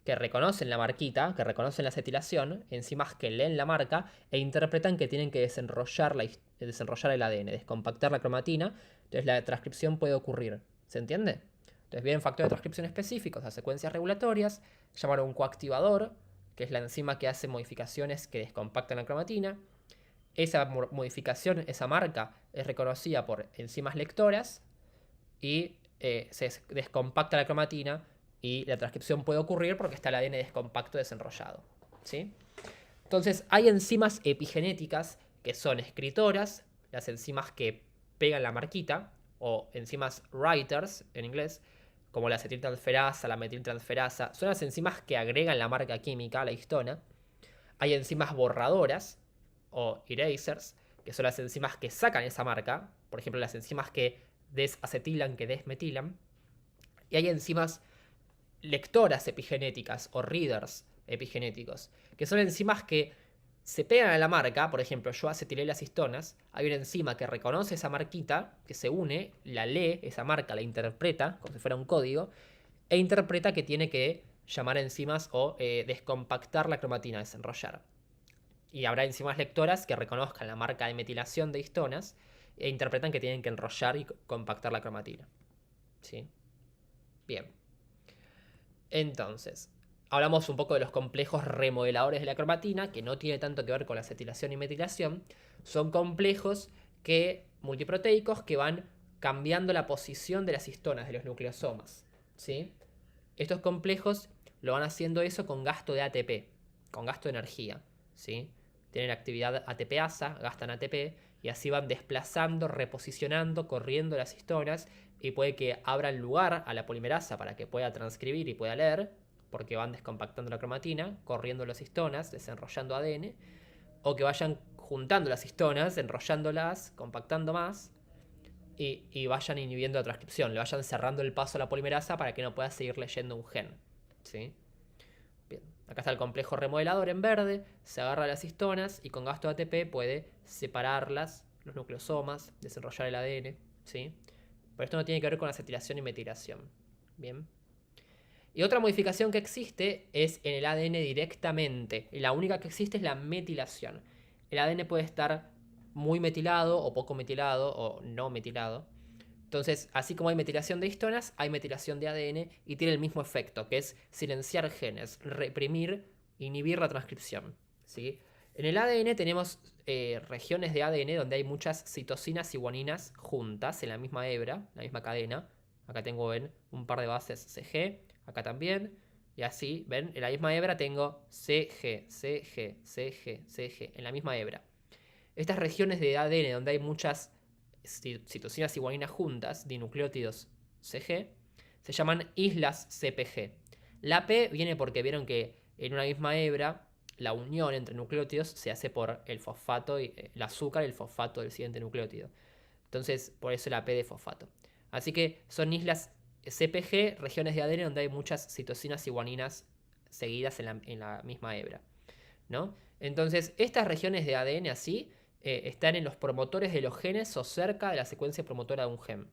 que reconocen la marquita, que reconocen la acetilación, enzimas que leen la marca e interpretan que tienen que desenrollar el ADN, descompactar la cromatina. Entonces la transcripción puede ocurrir. ¿Se entiende? Entonces vienen factores de transcripción específicos a secuencias regulatorias, llamaron un coactivador, que es la enzima que hace modificaciones que descompactan la cromatina. Esa modificación, esa marca, es reconocida por enzimas lectoras y se descompacta la cromatina y la transcripción puede ocurrir porque está el ADN descompacto desenrollado, ¿sí? Entonces hay enzimas epigenéticas que son escritoras, las enzimas que pegan la marquita, o enzimas writers en inglés, como la acetiltransferasa, la metiltransferasa, son las enzimas que agregan la marca química a la histona. Hay enzimas borradoras, o erasers, que son las enzimas que sacan esa marca, por ejemplo las enzimas que desacetilan, que desmetilan. Y hay enzimas lectoras epigenéticas o readers epigenéticos, que son enzimas que se pegan a la marca. Por ejemplo, yo acetilé las histonas, hay una enzima que reconoce esa marquita, que se une, la lee, esa marca la interpreta como si fuera un código, e interpreta que tiene que llamar enzimas o descompactar la cromatina, desenrollar. Y habrá enzimas lectoras que reconozcan la marca de metilación de histonas e interpretan que tienen que enrollar y compactar la cromatina. ¿Sí? Bien. Entonces, hablamos un poco de los complejos remodeladores de la cromatina, que no tiene tanto que ver con la acetilación y metilación. Son complejos multiproteicos que van cambiando la posición de las histonas, de los nucleosomas, ¿sí? Estos complejos lo van haciendo eso con gasto de ATP, con gasto de energía, ¿sí? Tienen actividad ATPasa, gastan ATP, y así van desplazando, reposicionando, corriendo las histonas, y puede que abran lugar a la polimerasa para que pueda transcribir y pueda leer, porque van descompactando la cromatina, corriendo las histonas, desenrollando ADN, o que vayan juntando las histonas, enrollándolas, compactando más, y vayan inhibiendo la transcripción, le vayan cerrando el paso a la polimerasa para que no pueda seguir leyendo un gen, ¿sí? Bien, acá está el complejo remodelador en verde, se agarra las histonas y con gasto de ATP puede separarlas, los nucleosomas, desenrollar el ADN, ¿sí? Pero esto no tiene que ver con acetilación y metilación. Bien. Y otra modificación que existe es en el ADN directamente. Y la única que existe es la metilación. El ADN puede estar muy metilado o poco metilado o no metilado. Entonces, así como hay metilación de histonas, hay metilación de ADN y tiene el mismo efecto, que es silenciar genes, reprimir, inhibir la transcripción, ¿sí? En el ADN tenemos regiones de ADN donde hay muchas citosinas y guaninas juntas en la misma hebra, la misma cadena. Acá tengo, ven, un par de bases CG, acá también. Y así, ven, en la misma hebra tengo CG, CG, CG, CG, en la misma hebra. Estas regiones de ADN donde hay muchas citosinas y guaninas juntas, dinucleótidos CG, se llaman islas CPG. La P viene porque vieron que en una misma hebra la unión entre nucleótidos se hace por el fosfato, y el azúcar y el fosfato del siguiente nucleótido. Entonces, por eso la P de fosfato. Así que son islas CPG, regiones de ADN donde hay muchas citosinas y guaninas seguidas en la misma hebra, ¿no? Entonces, estas regiones de ADN así están en los promotores de los genes o cerca de la secuencia promotora de un gen.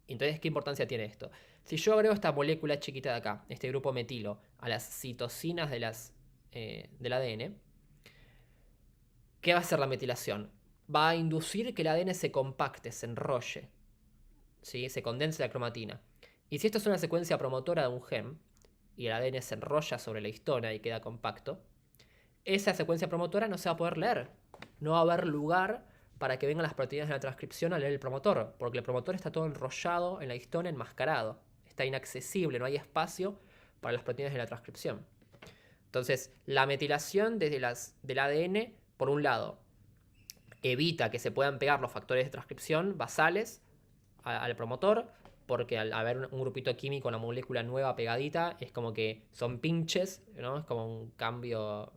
Entonces, ¿qué importancia tiene esto? Si yo agrego esta molécula chiquita de acá, este grupo metilo, a las citosinas del ADN, ¿qué va a hacer la metilación? Va a inducir que el ADN se compacte, se enrolle, ¿sí? Se condense la cromatina. Y si esto es una secuencia promotora de un gen, y el ADN se enrolla sobre la histona y queda compacto, esa secuencia promotora no se va a poder leer. No va a haber lugar para que vengan las proteínas de la transcripción a leer el promotor, porque el promotor está todo enrollado en la histona, enmascarado. Está inaccesible, no hay espacio para las proteínas de la transcripción. Entonces, la metilación del ADN, por un lado, evita que se puedan pegar los factores de transcripción basales al promotor, porque al haber un grupito químico, una molécula nueva pegadita, es como que son pinches, ¿no? Es como un cambio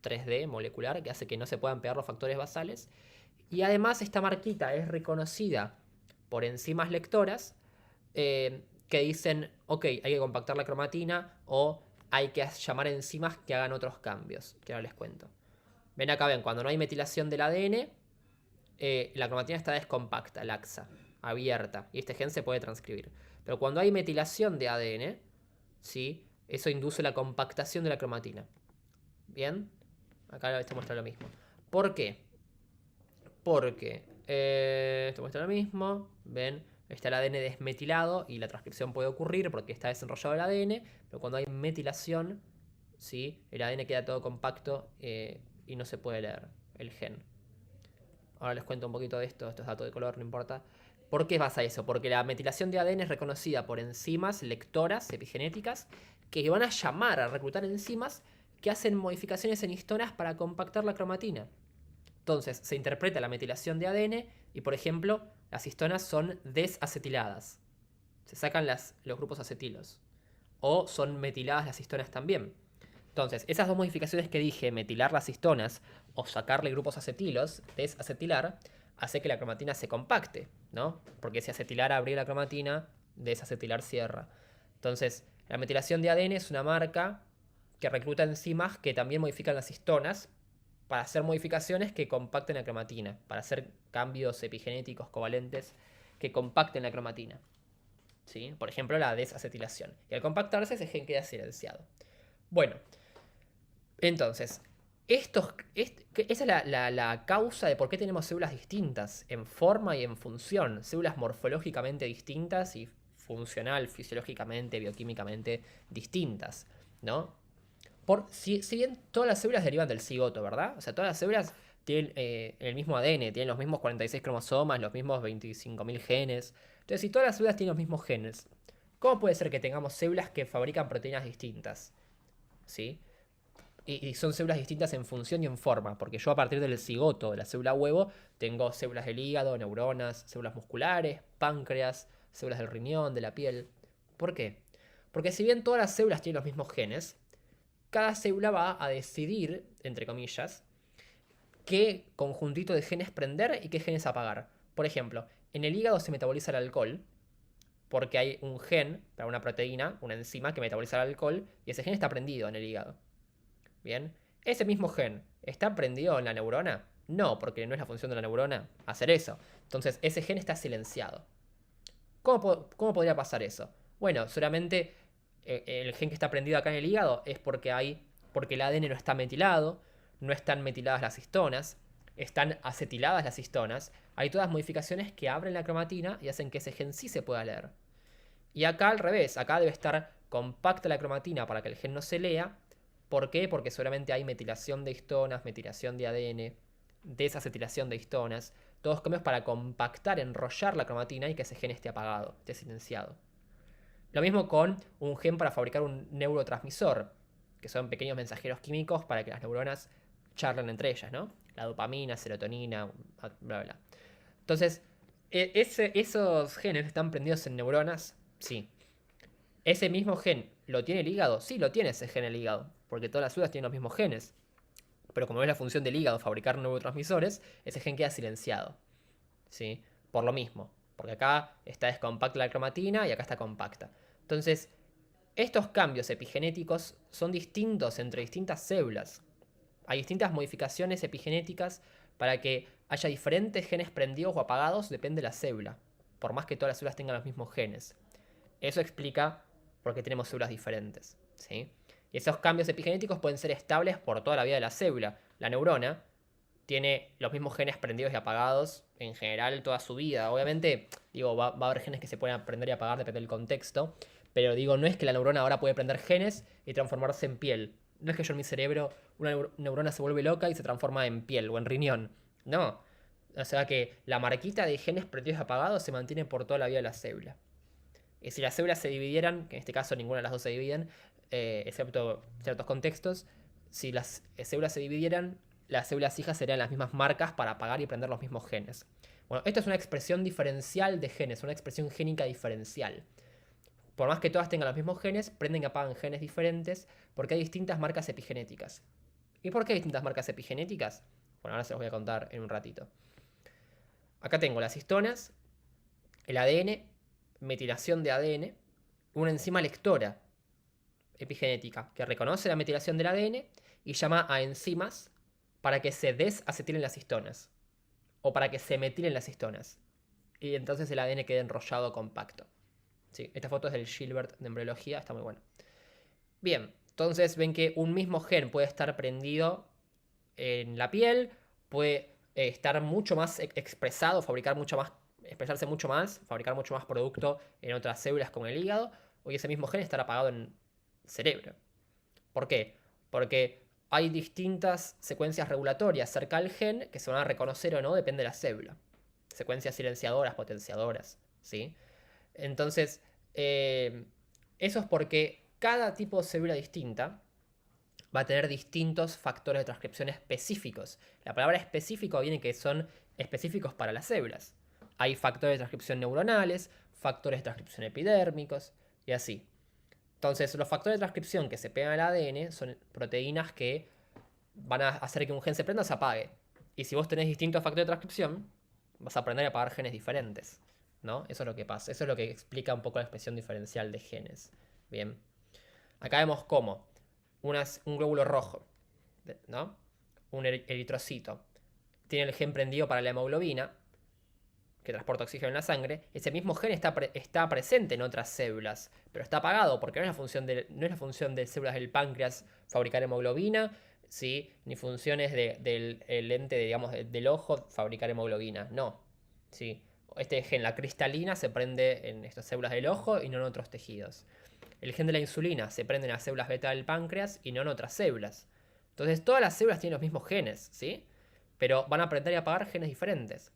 3D molecular que hace que no se puedan pegar los factores basales. Y además esta marquita es reconocida por enzimas lectoras que dicen, ok, hay que compactar la cromatina o hay que llamar enzimas que hagan otros cambios, que ahora les cuento. Ven acá, ven, cuando no hay metilación del ADN, la cromatina está descompacta, laxa, abierta, y este gen se puede transcribir. Pero cuando hay metilación de ADN, ¿sí? Eso induce la compactación de la cromatina. ¿Bien? Acá esto muestra lo mismo. ¿Por qué? Porque esto muestra lo mismo. ¿Ven? Está el ADN desmetilado y la transcripción puede ocurrir porque está desenrollado el ADN, pero cuando hay metilación, ¿sí? El ADN queda todo compacto y no se puede leer el gen. Ahora les cuento un poquito de esto, es datos de color, no importa. ¿Por qué pasa eso? Porque la metilación de ADN es reconocida por enzimas lectoras epigenéticas que van a llamar a reclutar enzimas que hacen modificaciones en histonas para compactar la cromatina. Entonces, se interpreta la metilación de ADN y, por ejemplo, las histonas son desacetiladas. Se sacan los grupos acetilos. O son metiladas las histonas también. Entonces, esas dos modificaciones que dije, metilar las histonas o sacarle grupos acetilos, desacetilar, hace que la cromatina se compacte, ¿no? Porque si acetilar abrir la cromatina, desacetilar cierra. Entonces, la metilación de ADN es una marca que recluta enzimas que también modifican las histonas para hacer modificaciones que compacten la cromatina, para hacer cambios epigenéticos covalentes que compacten la cromatina. ¿Sí? Por ejemplo, la desacetilación. Y al compactarse, ese gen queda silenciado. Bueno, entonces, esa es la causa de por qué tenemos células distintas en forma y en función. Células morfológicamente distintas y funcional, fisiológicamente, bioquímicamente distintas, ¿no? Si bien todas las células derivan del cigoto, ¿verdad? O sea, todas las células tienen el mismo ADN, tienen los mismos 46 cromosomas, los mismos 25.000 genes. Entonces, si todas las células tienen los mismos genes, ¿cómo puede ser que tengamos células que fabrican proteínas distintas? ¿Sí? Y son células distintas en función y en forma, porque yo a partir del cigoto, de la célula huevo, tengo células del hígado, neuronas, células musculares, páncreas, células del riñón, de la piel. ¿Por qué? Porque si bien todas las células tienen los mismos genes, cada célula va a decidir, entre comillas, qué conjuntito de genes prender y qué genes apagar. Por ejemplo, en el hígado se metaboliza el alcohol, porque hay un gen, para una proteína, una enzima que metaboliza el alcohol, y ese gen está prendido en el hígado. Bien, ese mismo gen está prendido en la neurona. No, porque no es la función de la neurona hacer eso. Entonces, ese gen está silenciado. ¿Cómo podría pasar eso? Bueno, solamente el gen que está prendido acá en el hígado es porque el ADN no está metilado, no están metiladas las histonas, están acetiladas las histonas. Hay todas modificaciones que abren la cromatina y hacen que ese gen sí se pueda leer. Y acá al revés, acá debe estar compacta la cromatina para que el gen no se lea. ¿Por qué? Porque seguramente hay metilación de histonas, metilación de ADN, desacetilación de histonas, todos cambios para compactar, enrollar la cromatina y que ese gen esté apagado, esté silenciado. Lo mismo con un gen para fabricar un neurotransmisor, que son pequeños mensajeros químicos para que las neuronas charlen entre ellas, ¿no? La dopamina, serotonina, bla, bla. Entonces, esos genes están prendidos en neuronas, sí. ¿Ese mismo gen lo tiene el hígado? Sí, lo tiene ese gen el hígado, porque todas las células tienen los mismos genes. Pero como es la función del hígado fabricar neurotransmisores, ese gen queda silenciado. ¿Sí? Por lo mismo, porque acá está descompacta la cromatina y acá está compacta. Entonces, estos cambios epigenéticos son distintos entre distintas células. Hay distintas modificaciones epigenéticas para que haya diferentes genes prendidos o apagados, depende de la célula, por más que todas las células tengan los mismos genes. Eso explica por qué tenemos células diferentes. ¿Sí? Y esos cambios epigenéticos pueden ser estables por toda la vida de la célula. La neurona tiene los mismos genes prendidos y apagados en general toda su vida. Obviamente, digo, va a haber genes que se pueden prender y apagar, depende del contexto. Pero digo, no es que la neurona ahora puede prender genes y transformarse en piel. No es que yo en mi cerebro una neurona se vuelve loca y se transforma en piel o en riñón. No. O sea que la marquita de genes prendidos y apagados se mantiene por toda la vida de la célula. Y si las células se dividieran, que en este caso ninguna de las dos se dividen, excepto ciertos contextos, si las células se dividieran, las células hijas serían las mismas marcas para apagar y prender los mismos genes. Bueno, esto es una expresión diferencial de genes, una expresión génica diferencial. Por más que todas tengan los mismos genes, prenden y apagan genes diferentes porque hay distintas marcas epigenéticas. ¿Y por qué hay distintas marcas epigenéticas? Bueno, ahora se los voy a contar en un ratito. Acá tengo las histonas, el ADN, metilación de ADN, una enzima lectora epigenética que reconoce la metilación del ADN y llama a enzimas para que se desacetilen las histonas. o para que se metilen las histonas. Y entonces el ADN quede enrollado compacto. ¿Sí? Esta foto es del Gilbert de embriología, está muy buena. Bien, entonces ven que un mismo gen puede estar prendido en la piel, puede estar mucho más expresado, expresarse mucho más, fabricar mucho más producto en otras células como el hígado, o ese mismo gen estar apagado en el cerebro. ¿Por qué? Porque hay distintas secuencias regulatorias cerca del gen que se van a reconocer o no, depende de la célula. Secuencias silenciadoras, potenciadoras, ¿sí? Entonces, eso es porque cada tipo de célula distinta va a tener distintos factores de transcripción específicos. La palabra específico viene que son específicos para las células. Hay factores de transcripción neuronales, factores de transcripción epidérmicos y así. Entonces, los factores de transcripción que se pegan al ADN son proteínas que van a hacer que un gen se prenda o se apague. Y si vos tenés distintos factores de transcripción, vas a aprender a apagar genes diferentes, ¿no? Eso es lo que pasa. Eso es lo que explica un poco la expresión diferencial de genes. Bien. Acá vemos cómo un glóbulo rojo, ¿no? Un eritrocito, tiene el gen prendido para la hemoglobina, que transporta oxígeno en la sangre. Ese mismo gen está presente en otras células, pero está apagado porque no es la función de células del páncreas fabricar hemoglobina, ¿sí? Ni funciones del lente, digamos, del ojo fabricar hemoglobina. No. ¿Sí? Este gen, la cristalina, se prende en estas células del ojo y no en otros tejidos. El gen de la insulina se prende en las células beta del páncreas y no en otras células. Entonces todas las células tienen los mismos genes, ¿sí? Pero van a aprender a apagar genes diferentes.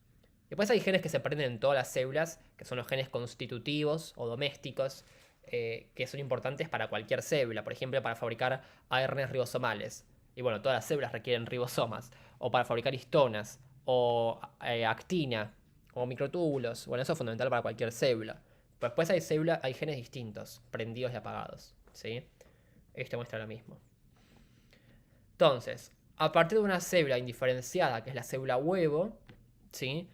Después hay genes que se prenden en todas las células, que son los genes constitutivos o domésticos, que son importantes para cualquier célula. Por ejemplo, para fabricar ARNs ribosomales. Y bueno, todas las células requieren ribosomas. O para fabricar histonas, o actina, o microtúbulos. Bueno, eso es fundamental para cualquier célula. Pero después hay genes distintos, prendidos y apagados, ¿sí? Este muestra lo mismo. Entonces, a partir de una célula indiferenciada, que es la célula huevo, ¿sí?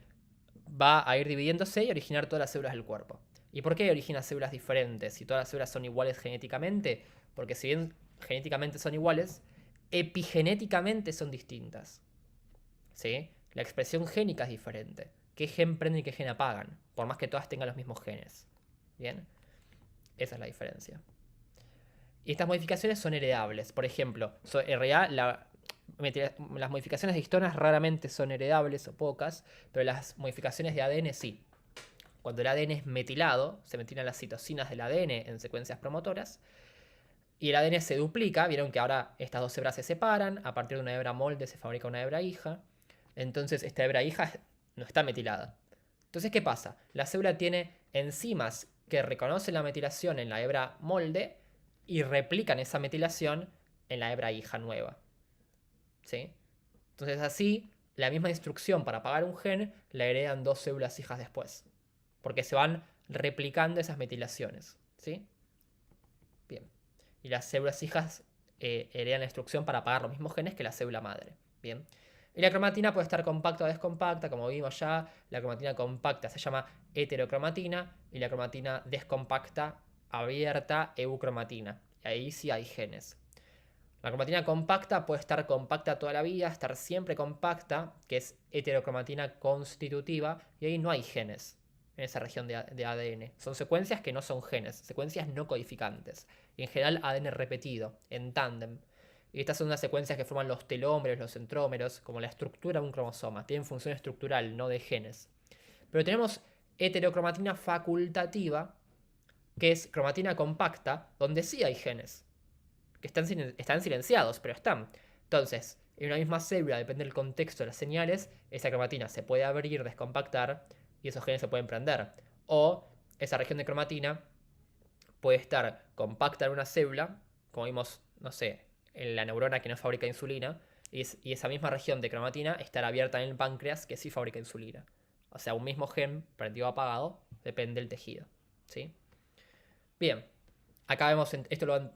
Va a ir dividiéndose y originar todas las células del cuerpo. ¿Y por qué origina células diferentes? Si todas las células son iguales genéticamente, porque si bien genéticamente son iguales, epigenéticamente son distintas, ¿sí? La expresión génica es diferente. ¿Qué gen prenden y qué gen apagan? Por más que todas tengan los mismos genes. ¿Bien? Esa es la diferencia. Y estas modificaciones son heredables. Por ejemplo, en realidad las modificaciones de histonas raramente son heredables o pocas, pero las modificaciones de ADN sí. Cuando el ADN es metilado, se metilan las citosinas del ADN en secuencias promotoras, y el ADN se duplica. Vieron que ahora estas dos hebras se separan, a partir de una hebra molde se fabrica una hebra hija. Entonces esta hebra hija no está metilada. Entonces, ¿qué pasa? La célula tiene enzimas que reconocen la metilación en la hebra molde y replican esa metilación en la hebra hija nueva. ¿Sí? Entonces así, la misma instrucción para apagar un gen la heredan dos células hijas después. Porque se van replicando esas metilaciones. ¿Sí? Bien. Y las células hijas heredan la instrucción para apagar los mismos genes que la célula madre. Bien. Y la cromatina puede estar compacta o descompacta, como vimos ya. La cromatina compacta se llama heterocromatina y la cromatina descompacta, abierta, eucromatina. Y ahí sí hay genes. La cromatina compacta puede estar compacta toda la vida, estar siempre compacta, que es heterocromatina constitutiva, y ahí no hay genes en esa región de ADN. Son secuencias que no son genes, secuencias no codificantes. Y en general ADN repetido, en tándem. Y estas son unas secuencias que forman los telómeros, los centrómeros, como la estructura de un cromosoma. Tienen función estructural, no de genes. Pero tenemos heterocromatina facultativa, que es cromatina compacta, donde sí hay genes. Que están silenciados, pero están. Entonces, en una misma célula, depende del contexto de las señales, esa cromatina se puede abrir, descompactar, y esos genes se pueden prender. O esa región de cromatina puede estar compacta en una célula, como vimos, no sé, en la neurona que no fabrica insulina, y esa misma región de cromatina estar abierta en el páncreas que sí fabrica insulina. O sea, un mismo gen, prendido o apagado, depende del tejido. ¿Sí? Bien, acá vemos, esto lo han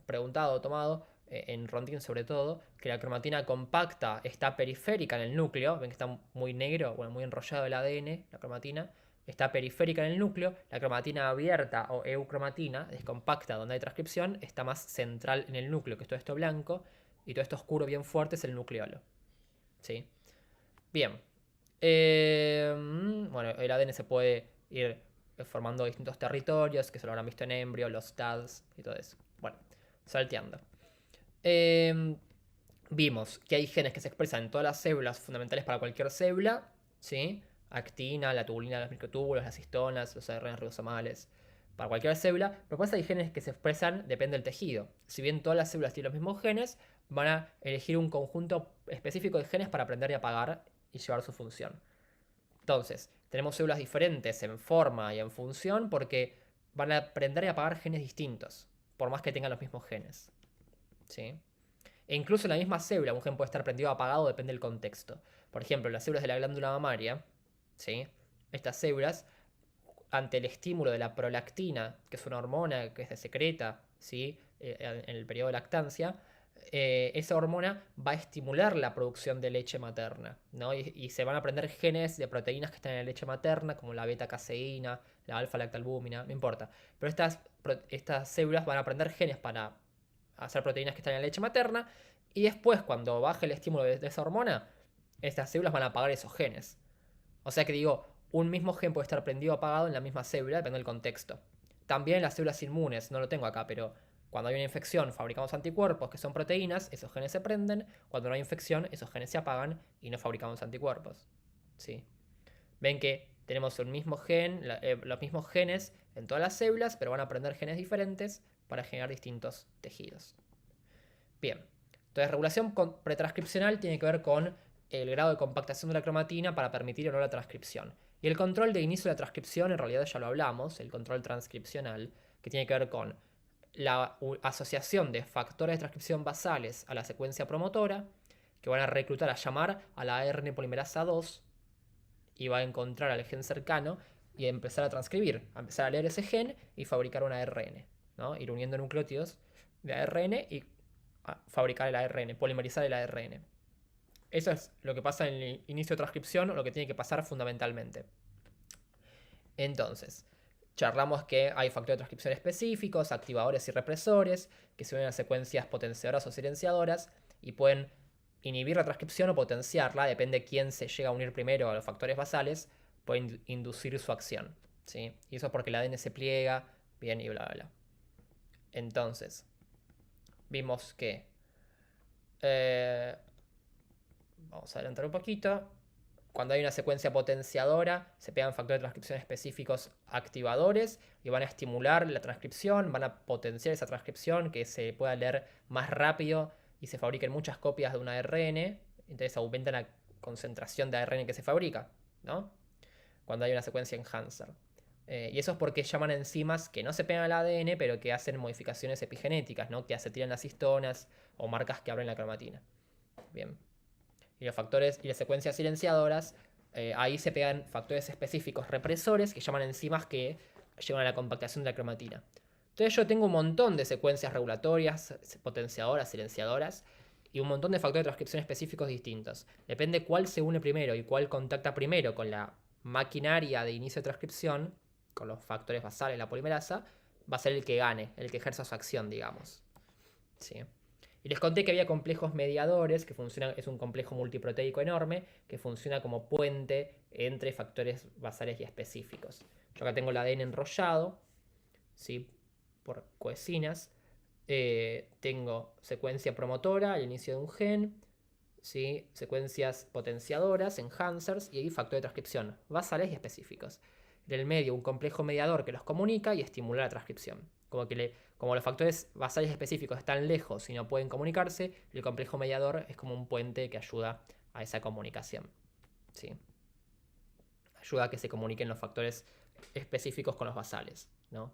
preguntado, tomado, en Rondín sobre todo, que la cromatina compacta está periférica en el núcleo. Ven que está muy negro, bueno, muy enrollado el ADN, la cromatina. Está periférica en el núcleo. La cromatina abierta o eucromatina, descompacta, donde hay transcripción, está más central en el núcleo, que es todo esto blanco, y todo esto oscuro bien fuerte es el nucleolo. ¿Sí? Bien. Bueno, el ADN se puede ir formando distintos territorios, que se lo habrán visto en Embrio, los TADs y todo eso. Bueno, salteando. Eh, Vimos que hay genes que se expresan en todas las células fundamentales para cualquier célula, ¿sí? Actina, la tubulina, los microtúbulos, las histonas, los ARN ribosomales, para cualquier célula. Pero pues hay genes que se expresan, depende del tejido. Si bien todas las células tienen los mismos genes, van a elegir un conjunto específico de genes para aprender y apagar y llevar su función. Entonces, tenemos células diferentes en forma y en función porque van a aprender y apagar genes distintos, por más que tengan los mismos genes. ¿Sí? E incluso en la misma célula, un gen puede estar prendido o apagado, depende del contexto. Por ejemplo, las células de la glándula mamaria, ¿sí? Estas células, ante el estímulo de la prolactina, que es una hormona que se secreta, ¿sí? En el periodo de lactancia, esa hormona va a estimular la producción de leche materna, ¿no? Y se van a prender genes de proteínas que están en la leche materna, como la beta-caseína, la alfa-lactalbúmina, no importa. Pero estas células van a prender genes para hacer proteínas que están en la leche materna, y después, cuando baje el estímulo de esa hormona, estas células van a apagar esos genes. O sea que digo, un mismo gen puede estar prendido o apagado en la misma célula, depende del contexto. También las células inmunes, no lo tengo acá, pero cuando hay una infección fabricamos anticuerpos que son proteínas, esos genes se prenden, cuando no hay infección esos genes se apagan y no fabricamos anticuerpos. ¿Sí? Ven que tenemos el mismo gen, los mismos genes en todas las células, pero van a prender genes diferentes para generar distintos tejidos. Bien, entonces regulación pretranscripcional tiene que ver con el grado de compactación de la cromatina para permitir o no la transcripción. Y el control de inicio de la transcripción, en realidad ya lo hablamos, el control transcripcional, que tiene que ver con la asociación de factores de transcripción basales a la secuencia promotora, que van a reclutar a llamar a la ARN polimerasa 2 y va a encontrar al gen cercano y a empezar a transcribir, a empezar a leer ese gen y fabricar un ARN, ¿no? Ir uniendo nucleótidos de ARN y fabricar el ARN, polimerizar el ARN. Eso es lo que pasa en el inicio de transcripción, o lo que tiene que pasar fundamentalmente. Entonces, charlamos que hay factores de transcripción específicos, activadores y represores, que se unen a secuencias potenciadoras o silenciadoras y pueden inhibir la transcripción o potenciarla, depende de quién se llega a unir primero a los factores basales, pueden inducir su acción. ¿Sí? Y eso es porque el ADN se pliega, bien, y bla, bla, bla. Entonces, vimos que vamos a adelantar un poquito. Cuando hay una secuencia potenciadora, se pegan factores de transcripción específicos activadores y van a estimular la transcripción, van a potenciar esa transcripción, que se pueda leer más rápido y se fabriquen muchas copias de un ARN. Entonces aumenta la concentración de ARN que se fabrica, ¿no? Cuando hay una secuencia enhancer. Y eso es porque llaman enzimas que no se pegan al ADN, pero que hacen modificaciones epigenéticas, ¿no? Que acetilan las histonas o marcas que abren la cromatina. Bien. Y los factores y las secuencias silenciadoras, ahí se pegan factores específicos represores que llaman enzimas que llevan a la compactación de la cromatina. Entonces yo tengo un montón de secuencias regulatorias, potenciadoras, silenciadoras y un montón de factores de transcripción específicos distintos. Depende cuál se une primero y cuál contacta primero con la maquinaria de inicio de transcripción, con los factores basales, la polimerasa, va a ser el que gane, el que ejerza su acción, digamos. ¿Sí? Y les conté que había complejos mediadores, que funcionan, es un complejo multiproteico enorme, que funciona como puente entre factores basales y específicos. Yo acá tengo el ADN enrollado, ¿sí? Por coesinas. Tengo secuencia promotora al inicio de un gen, ¿sí? Secuencias potenciadoras, enhancers, y ahí factor de transcripción, basales y específicos. En el medio un complejo mediador que los comunica y estimula la transcripción. Como los factores basales específicos están lejos y no pueden comunicarse, el complejo mediador es como un puente que ayuda a esa comunicación. ¿Sí? Ayuda a que se comuniquen los factores específicos con los basales, ¿no?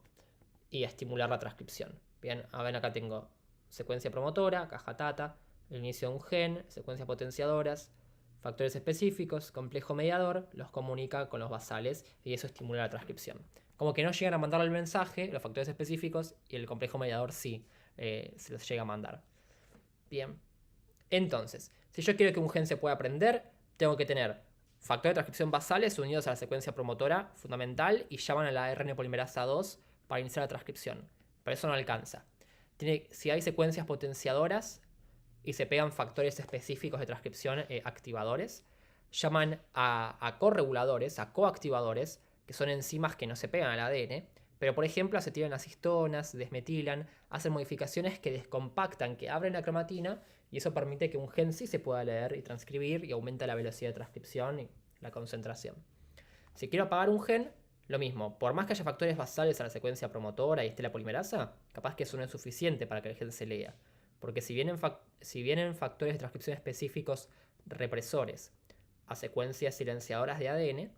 Y a estimular la transcripción. Bien, a ver, acá tengo secuencia promotora, caja tata, el inicio de un gen, secuencias potenciadoras, factores específicos, complejo mediador, los comunica con los basales y eso estimula la transcripción. Como que no llegan a mandar el mensaje, los factores específicos, y el complejo mediador sí se los llega a mandar. Bien. Entonces, si yo quiero que un gen se pueda aprender, tengo que tener factores de transcripción basales unidos a la secuencia promotora fundamental y llaman a la ARN polimerasa 2 para iniciar la transcripción. Pero eso no alcanza. Si hay secuencias potenciadoras y se pegan factores específicos de transcripción activadores, llaman a correguladores, a coactivadores, que son enzimas que no se pegan al ADN, pero por ejemplo acetilan las histonas, desmetilan, hacen modificaciones que descompactan, que abren la cromatina, y eso permite que un gen sí se pueda leer y transcribir y aumenta la velocidad de transcripción y la concentración. Si quiero apagar un gen, lo mismo, por más que haya factores basales a la secuencia promotora y esté la polimerasa, capaz que eso no es suficiente para que el gen se lea. Porque si vienen factores de transcripción específicos represores a secuencias silenciadoras de ADN,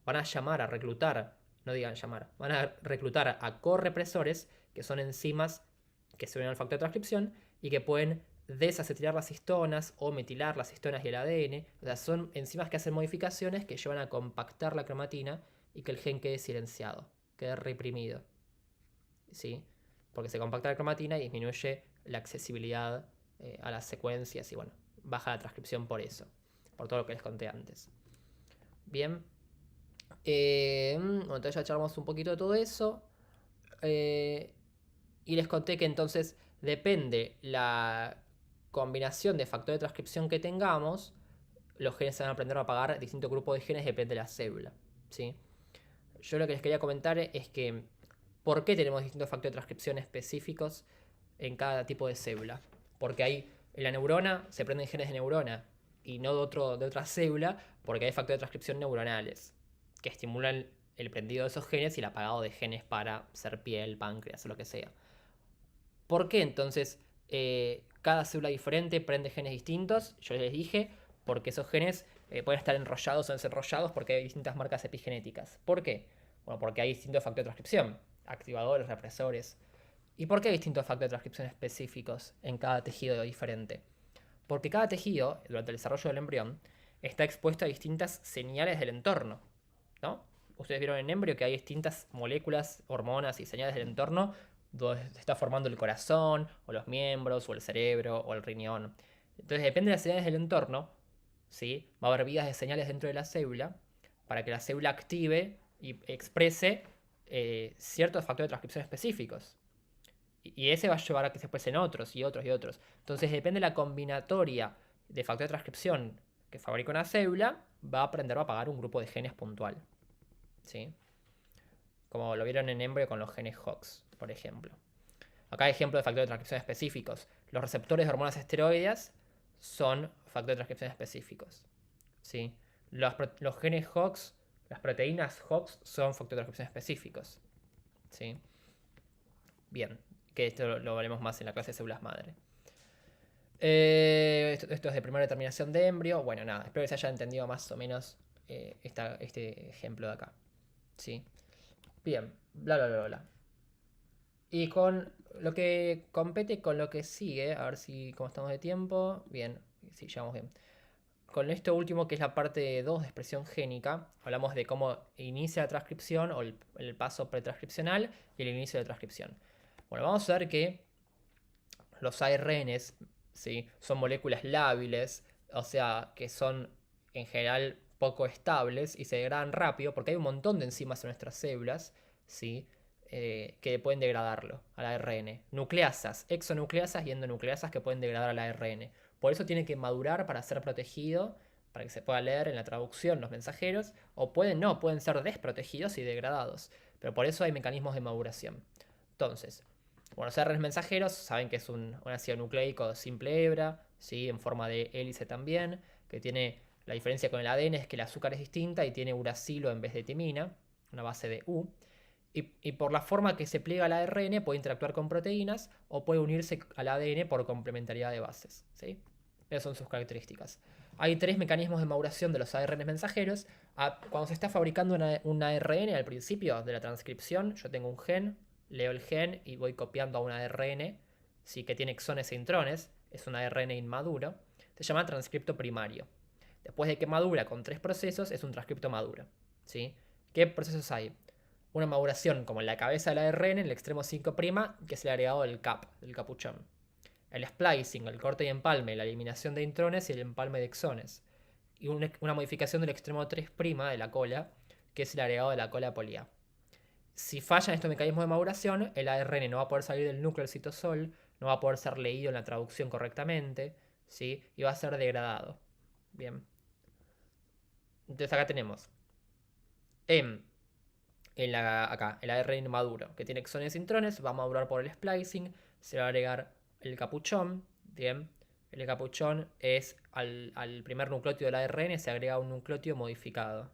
van a llamar a reclutar, no digan llamar, van a reclutar a correpresores, que son enzimas que se unen al factor de transcripción y que pueden desacetilar las histonas o metilar las histonas y el ADN. O sea, son enzimas que hacen modificaciones que llevan a compactar la cromatina y que el gen quede silenciado, quede reprimido. ¿Sí? Porque se compacta la cromatina y disminuye la accesibilidad a las secuencias y bueno, baja la transcripción por eso, por todo lo que les conté antes. Bien. Entonces ya charlamos un poquito de todo eso. Y les conté que entonces depende la combinación de factores de transcripción que tengamos, los genes se van a aprender a apagar distintos grupos de genes, depende de la célula. ¿Sí? Yo lo que les quería comentar es que ¿por qué tenemos distintos factores de transcripción específicos en cada tipo de célula? Porque hay en la neurona se prenden genes de neurona y no de otra célula, porque hay factores de transcripción neuronales que estimulan el prendido de esos genes y el apagado de genes para ser piel, páncreas o lo que sea. ¿Por qué entonces cada célula diferente prende genes distintos? Yo les dije, porque esos genes pueden estar enrollados o desenrollados porque hay distintas marcas epigenéticas. ¿Por qué? Bueno, porque hay distintos factores de transcripción, activadores, represores. ¿Y por qué hay distintos factores de transcripción específicos en cada tejido diferente? Porque cada tejido, durante el desarrollo del embrión, está expuesto a distintas señales del entorno, ¿no? Ustedes vieron en embrión que hay distintas moléculas, hormonas y señales del entorno donde se está formando el corazón, o los miembros, o el cerebro, o el riñón. Entonces, depende de las señales del entorno, ¿sí? Va a haber vías de señales dentro de la célula para que la célula active y exprese ciertos factores de transcripción específicos. Y ese va a llevar a que se expresen otros y otros y otros. Entonces, depende de la combinatoria de factores de transcripción que fabrica una célula, va a aprender a apagar un grupo de genes puntual. ¿Sí? Como lo vieron en embrión con los genes HOX, por ejemplo. Acá hay ejemplos de factores de transcripción específicos. Los receptores de hormonas esteroides son factores de transcripción específicos. ¿Sí? Los genes HOX, las proteínas HOX son factores de transcripción específicos. ¿Sí? Bien, que esto lo veremos más en la clase de células madre. Esto es de primera determinación de embrio. Bueno, nada, espero que se haya entendido más o menos este ejemplo de acá. ¿Sí? Bien, bla bla bla bla. Y con lo que compete con lo que sigue, a ver si cómo estamos de tiempo. Bien, sí, llevamos bien. Con esto último, que es la parte 2 de expresión génica, hablamos de cómo inicia la transcripción o el paso pretranscripcional y el inicio de transcripción. Bueno, vamos a ver que los ARNs, ¿sí?, son moléculas lábiles, o sea, que son en general poco estables y se degradan rápido porque hay un montón de enzimas en nuestras células, ¿sí?, que pueden degradarlo al ARN. Nucleasas, exonucleasas y endonucleasas que pueden degradar al ARN. Por eso tiene que madurar para ser protegido, para que se pueda leer en la traducción los mensajeros, o pueden ser desprotegidos y degradados. Pero por eso hay mecanismos de maduración. Entonces, bueno, los ARNs mensajeros saben que es un ácido nucleico simple hebra, ¿sí?, en forma de hélice también, que tiene la diferencia con el ADN es que el azúcar es distinta y tiene uracilo en vez de timina, una base de U. Y por la forma que se pliega al ARN puede interactuar con proteínas o puede unirse al ADN por complementariedad de bases. ¿Sí? Esas son sus características. Hay 3 mecanismos de maduración de los ARN mensajeros. Cuando se está fabricando un ARN al principio de la transcripción, yo tengo un gen, leo el gen y voy copiando a un ARN, ¿sí?, que tiene exones e intrones, es un ARN inmaduro, se llama transcripto primario. Después de que madura con 3 procesos, es un transcripto maduro. ¿Sí? ¿Qué procesos hay? Una maduración como en la cabeza del ARN, en el extremo 5', que es el agregado del cap, del capuchón. El splicing, el corte y empalme, la eliminación de intrones y el empalme de exones. Y una modificación del extremo 3' de la cola, que es el agregado de la cola polia. Si fallan estos mecanismos de maduración, el ARN no va a poder salir del núcleo del citosol, no va a poder ser leído en la traducción correctamente, ¿sí?, y va a ser degradado. Bien. Entonces acá tenemos acá, el ARN maduro, que tiene exones e intrones, va a madurar por el splicing, se va a agregar el capuchón, bien. El capuchón es al primer nucleótido del ARN se agrega un nucleótido modificado,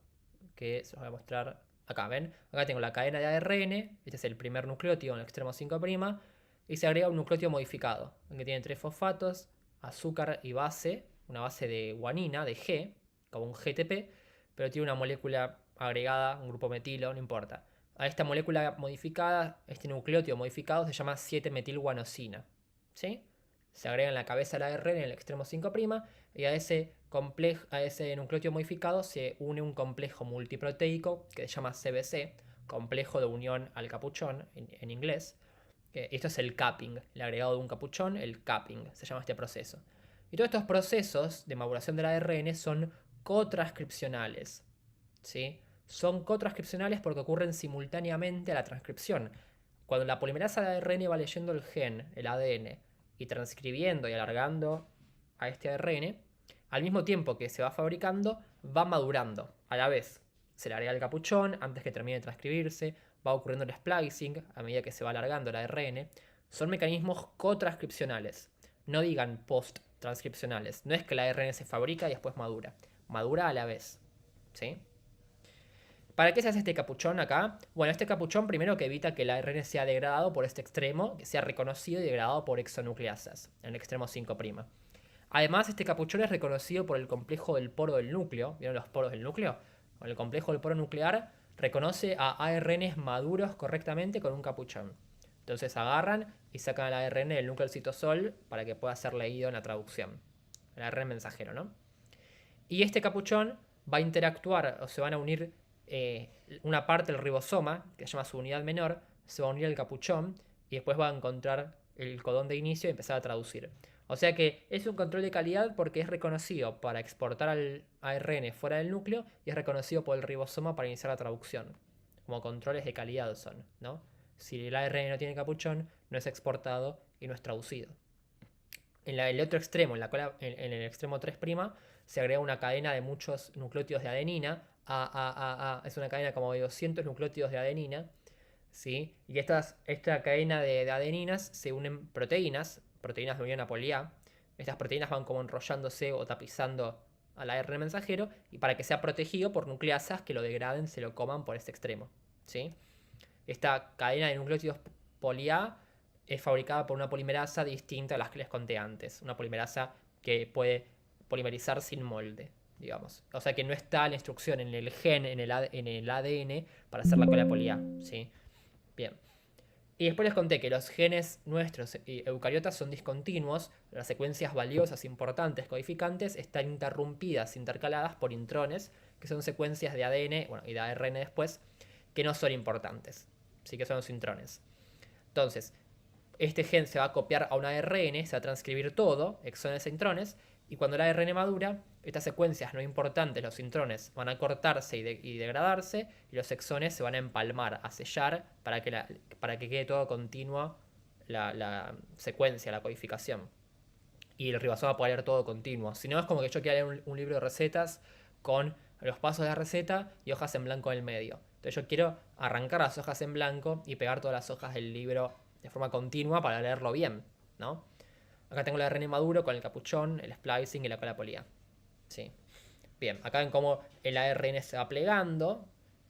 que se los voy a mostrar acá, ¿ven? Acá tengo la cadena de ARN, este es el primer nucleótido en el extremo 5', y se agrega un nucleótido modificado, que tiene 3 fosfatos, azúcar y base, una base de guanina, de G, como un GTP, pero tiene una molécula agregada, un grupo metilo, no importa. A esta molécula modificada, este nucleótido modificado se llama 7-metilguanosina. ¿Sí? Se agrega en la cabeza del ARN en el extremo 5' y a ese nucleótido modificado se une un complejo multiproteico que se llama CBC, complejo de unión al capuchón en inglés. Esto es el capping, el agregado de un capuchón, el capping, se llama este proceso. Y todos estos procesos de maduración del ARN son cotranscripcionales. ¿Sí? Son cotranscripcionales porque ocurren simultáneamente a la transcripción. Cuando la polimerasa de ARN va leyendo el gen, el ADN, y transcribiendo y alargando a este ARN, al mismo tiempo que se va fabricando, va madurando a la vez. Se le agrega el capuchón antes que termine de transcribirse, va ocurriendo el splicing a medida que se va alargando el ARN. Son mecanismos cotranscripcionales. No digan post-transcripcionales. No es que el ARN se fabrica y después madura. Madura a la vez. ¿Sí? ¿Para qué se hace este capuchón acá? Bueno, este capuchón primero que evita que el ARN sea degradado por este extremo, que sea reconocido y degradado por exonucleasas, en el extremo 5'. Además, este capuchón es reconocido por el complejo del poro del núcleo. ¿Vieron los poros del núcleo? Bueno, el complejo del poro nuclear reconoce a ARNs maduros correctamente con un capuchón. Entonces agarran y sacan el ARN del núcleo del citosol para que pueda ser leído en la traducción. El ARN mensajero, ¿no? Y este capuchón va a interactuar, o se van a unir una parte del ribosoma, que se llama su unidad menor, se va a unir al capuchón y después va a encontrar el codón de inicio y empezar a traducir. O sea que es un control de calidad porque es reconocido para exportar al ARN fuera del núcleo y es reconocido por el ribosoma para iniciar la traducción. Como controles de calidad son, ¿no? Si el ARN no tiene capuchón, no es exportado y no es traducido. En el otro extremo, en el extremo 3', se agrega una cadena de muchos nucleótidos de adenina. Es una cadena como de 200 nucleótidos de adenina. ¿Sí? Y esta cadena de adeninas se unen proteínas de unión a poli A. Estas proteínas van como enrollándose o tapizando al ARN mensajero y para que sea protegido por nucleasas que lo degraden, se lo coman por este extremo. ¿Sí? Esta cadena de nucleótidos poli A es fabricada por una polimerasa distinta a las que les conté antes. Una polimerasa que puede polimerizar sin molde, digamos. O sea que no está la instrucción en el gen, en el ADN, para hacer la cola poli A. ¿Sí? Bien. Y después les conté que los genes nuestros eucariotas son discontinuos. Las secuencias valiosas, importantes, codificantes, están interrumpidas, intercaladas por intrones, que son secuencias de ADN y de ARN después, que no son importantes. Sí que son los intrones. Entonces, este gen se va a copiar a un ARN, se va a transcribir todo, exones e intrones, y cuando el ARN madura, estas secuencias no importantes, los intrones, van a cortarse y degradarse, y los exones se van a empalmar, a sellar, para que quede todo continuo la secuencia, la codificación. Y el ribosoma puede leer todo continuo. Si no, es como que yo quiera leer un libro de recetas con los pasos de la receta y hojas en blanco en el medio. Entonces yo quiero arrancar las hojas en blanco y pegar todas las hojas del libro de forma continua para leerlo bien, ¿no? Acá tengo el ARN maduro con el capuchón, el splicing y la cola polía. Sí. Bien, acá ven cómo el ARN se va plegando,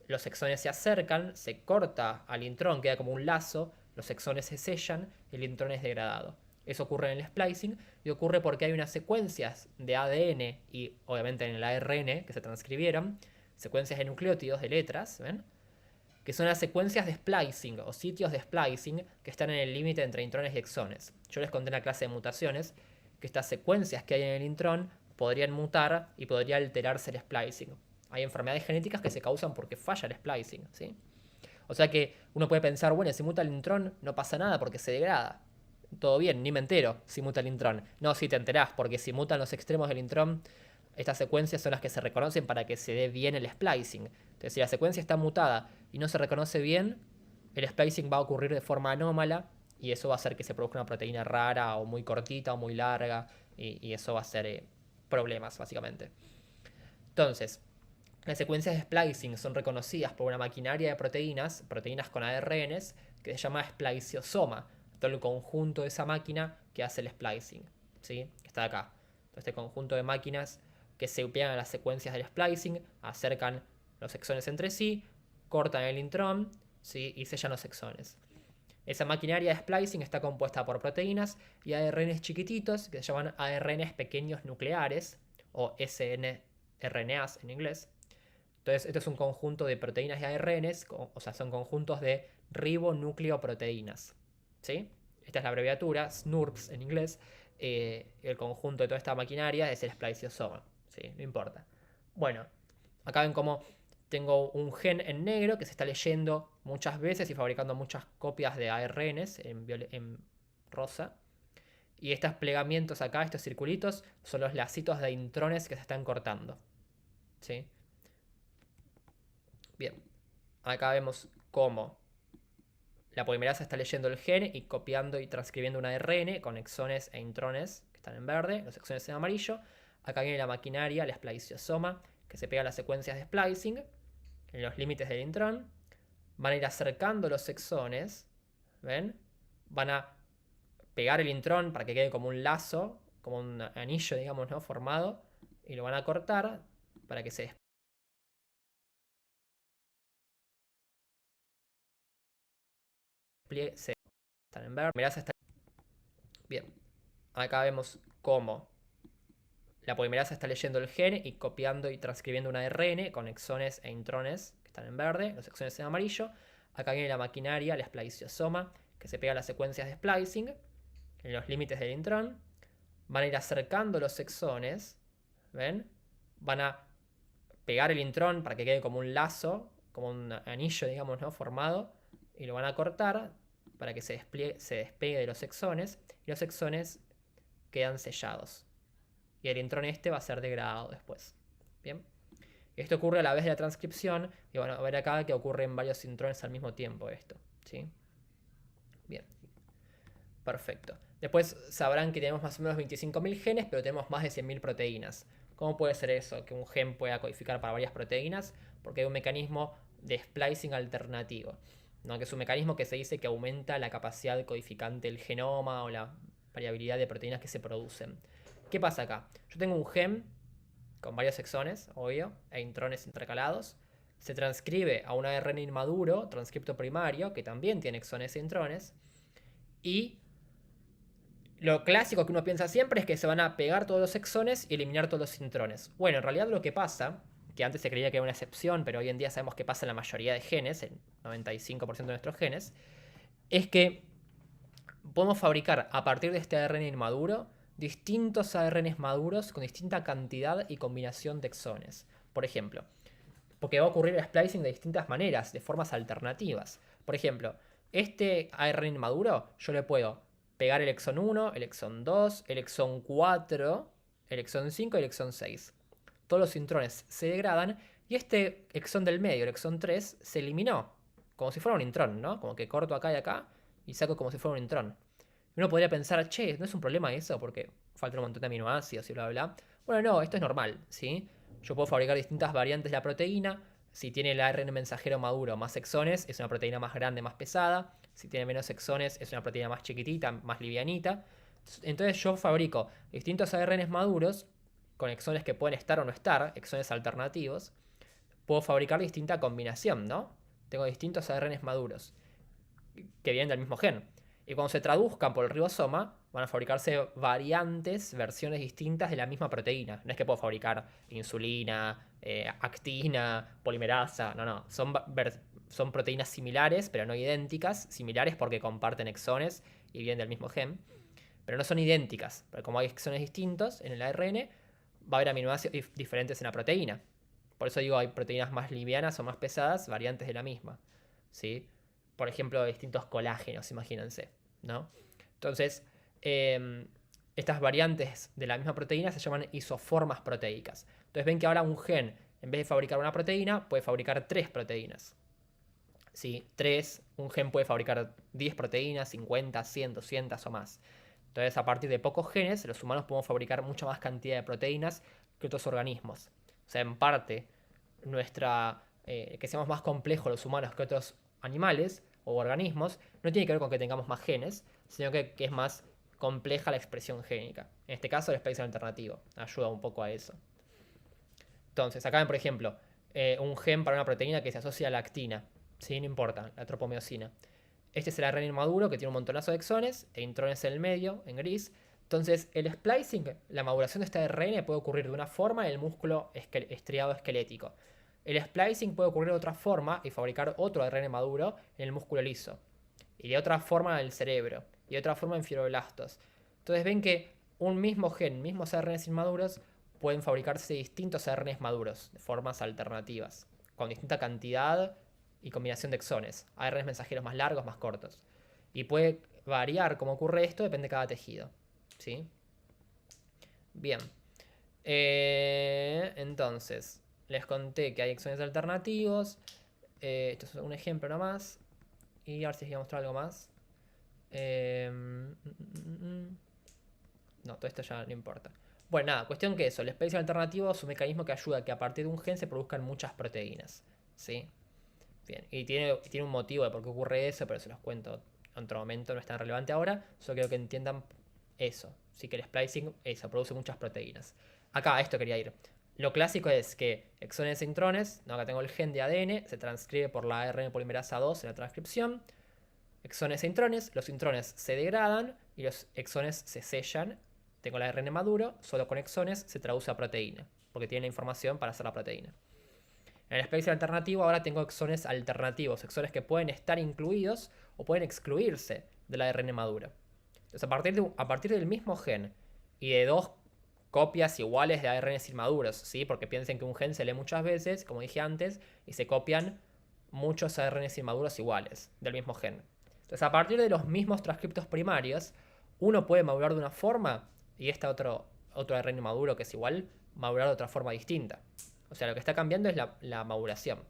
los exones se acercan, se corta al intrón, queda como un lazo, los exones se sellan, el intrón es degradado. Eso ocurre en el splicing y ocurre porque hay unas secuencias de ADN y obviamente en el ARN que se transcribieron, secuencias de nucleótidos, de letras, ¿ven? Que son las secuencias de splicing o sitios de splicing que están en el límite entre intrones y exones. Yo les conté en la clase de mutaciones que estas secuencias que hay en el intrón podrían mutar y podría alterarse el splicing. Hay enfermedades genéticas que se causan porque falla el splicing, ¿sí? O sea que uno puede pensar, bueno, si muta el intrón no pasa nada porque se degrada. Todo bien, ni me entero si muta el intrón. No, sí te enterás, porque si mutan los extremos del intrón, estas secuencias son las que se reconocen para que se dé bien el splicing. Entonces, si la secuencia está mutada y no se reconoce bien, el splicing va a ocurrir de forma anómala y eso va a hacer que se produzca una proteína rara o muy cortita o muy larga y eso va a ser problemas, básicamente. Entonces, Las secuencias de splicing son reconocidas por una maquinaria de proteínas, proteínas con ARNs, que se llama spliciosoma, todo el conjunto de esa máquina que hace el splicing, ¿sí? Está acá. Todo este conjunto de máquinas que se pegan a las secuencias del splicing, acercan los exones entre sí, cortan el intrón, ¿sí? Y sellan los exones. Esa maquinaria de splicing está compuesta por proteínas y ARNs chiquititos, que se llaman ARNs pequeños nucleares, o snRNAs en inglés. Entonces, este es un conjunto de proteínas y ARNs, o sea, son conjuntos de ribonucleoproteínas, ¿sí? Esta es la abreviatura, SNURPs en inglés. El conjunto de toda esta maquinaria es el spliciosoma, ¿sí? No importa. Bueno, acá ven cómo tengo un gen en negro que se está leyendo muchas veces y fabricando muchas copias de ARNs en rosa. Y estos plegamientos acá, estos circulitos, son los lacitos de intrones que se están cortando, ¿sí? Bien, acá vemos cómo la polimerasa está leyendo el gen y copiando y transcribiendo un ARN con exones e intrones que están en verde, los exones en amarillo. Acá viene la maquinaria, la spliciosoma, que se pega a las secuencias de splicing en los límites del intrón. Van a ir acercando los exones, ¿ven? Van a pegar el intrón para que quede como un lazo, como un anillo, digamos, ¿no? Formado, y lo van a cortar para que se despliegue. Están en verde. Bien, acá vemos cómo la polimerasa está leyendo el gen y copiando y transcribiendo un ARN con exones e intrones que están en verde, los exones en amarillo. Acá viene la maquinaria, la spliciosoma, que se pega a las secuencias de splicing en los límites del intrón. Van a ir acercando los exones, ¿ven? Van a pegar el intrón para que quede como un lazo, como un anillo, digamos, ¿no? Formado, y lo van a cortar para que se despegue de los exones, y los exones quedan sellados. Y el intrón este va a ser degradado después. Bien. Esto ocurre a la vez de la transcripción. Y bueno, a ver acá que ocurren varios intrones al mismo tiempo esto. ¿Sí? Bien. Perfecto. Después sabrán que tenemos más o menos 25.000 genes, pero tenemos más de 100.000 proteínas. ¿Cómo puede ser eso? Que un gen pueda codificar para varias proteínas. Porque hay un mecanismo de splicing alternativo, ¿no? Que es un mecanismo que se dice que aumenta la capacidad codificante del genoma o la variabilidad de proteínas que se producen. ¿Qué pasa acá? Yo tengo un gen con varios exones, obvio, e intrones intercalados. Se transcribe a un ARN inmaduro, transcripto primario, que también tiene exones e intrones. Y lo clásico que uno piensa siempre es que se van a pegar todos los exones y eliminar todos los intrones. Bueno, en realidad lo que pasa, que antes se creía que era una excepción, pero hoy en día sabemos que pasa en la mayoría de genes, el 95% de nuestros genes, es que podemos fabricar a partir de este ARN inmaduro distintos ARNs maduros con distinta cantidad y combinación de exones. Por ejemplo, porque va a ocurrir el splicing de distintas maneras, de formas alternativas. Por ejemplo, este ARN inmaduro yo le puedo pegar el exón 1, el exón 2, el exón 4, el exón 5 y el exón 6. Todos los intrones se degradan y este exón del medio, el exón 3, se eliminó. Como si fuera un intrón, ¿no? Como que corto acá y acá y saco como si fuera un intrón. Uno podría pensar, che, ¿no es un problema eso? Porque falta un montón de aminoácidos y bla, bla, bla. Bueno, no, esto es normal, ¿sí? Yo puedo fabricar distintas variantes de la proteína. Si tiene el ARN mensajero maduro más exones, es una proteína más grande, más pesada. Si tiene menos exones, es una proteína más chiquitita, más livianita. Entonces yo fabrico distintos ARNs maduros con exones que pueden estar o no estar, exones alternativos. Puedo fabricar distinta combinación, ¿no? Tengo distintos ARNs maduros que vienen del mismo gen. Y cuando se traduzcan por el ribosoma, van a fabricarse variantes, versiones distintas de la misma proteína. No es que puedo fabricar insulina, actina, polimerasa. No, no. Son proteínas similares, pero no idénticas. Similares porque comparten exones y vienen del mismo gen. Pero no son idénticas. Porque como hay exones distintos en el ARN, va a haber aminoácidos diferentes en la proteína. Por eso digo, hay proteínas más livianas o más pesadas, variantes de la misma. ¿Sí? Por ejemplo, distintos colágenos, imagínense, ¿no? Entonces, estas variantes de la misma proteína se llaman isoformas proteicas. Entonces ven que ahora un gen, en vez de fabricar una proteína, puede fabricar 3 proteínas. ¿Sí? Un gen puede fabricar 10 proteínas, 50, 100, 200 o más. Entonces, a partir de pocos genes, los humanos podemos fabricar mucha más cantidad de proteínas que otros organismos. O sea, en parte, que seamos más complejos los humanos que otros animales o organismos, no tiene que ver con que tengamos más genes, sino que es más compleja la expresión génica. En este caso, el splicing alternativo ayuda un poco a eso. Entonces, acá ven, por ejemplo, un gen para una proteína que se asocia a la actina. ¿Sí? No importa, la tropomiosina. Este es el ARN inmaduro que tiene un montonazo de exones e intrones en el medio, en gris. Entonces, el splicing, la maduración de este ARN puede ocurrir de una forma en el músculo estriado esquelético. El splicing puede ocurrir de otra forma y fabricar otro ARN maduro en el músculo liso. Y de otra forma en el cerebro. Y de otra forma en fibroblastos. Entonces ven que un mismo gen, mismos ARNs inmaduros, pueden fabricarse distintos ARNs maduros de formas alternativas, con distinta cantidad y combinación de exones. ARNs mensajeros más largos, más cortos. Y puede variar cómo ocurre esto, depende de cada tejido. ¿Sí? Bien. Entonces, les conté que hay exones alternativos. Esto es un ejemplo nomás. Y a ver si les voy a mostrar algo más. No, todo esto ya no importa. Bueno, nada, cuestión que eso. El splicing alternativo es un mecanismo que ayuda a que a partir de un gen se produzcan muchas proteínas. ¿Sí? Bien, y tiene un motivo de por qué ocurre eso, pero se los cuento en otro momento, no es tan relevante ahora. Solo quiero que entiendan eso. Sí que el splicing, eso, produce muchas proteínas. Acá, a esto quería ir. Lo clásico es que exones e intrones, no, acá tengo el gen de ADN, se transcribe por la ARN polimerasa 2 en la transcripción. Exones e intrones, los intrones se degradan y los exones se sellan. Tengo el ARN maduro, solo con exones se traduce a proteína, porque tiene la información para hacer la proteína. En el splicing alternativo ahora tengo exones alternativos, exones que pueden estar incluidos o pueden excluirse del ARN maduro. Entonces a partir del mismo gen y de dos copias iguales de ARNs inmaduros, ¿sí? Porque piensen que un gen se lee muchas veces, como dije antes, y se copian muchos ARNs inmaduros iguales del mismo gen. Entonces a partir de los mismos transcriptos primarios, uno puede madurar de una forma y otro ARN maduro que es igual, madurar de otra forma distinta. O sea, lo que está cambiando es la maduración.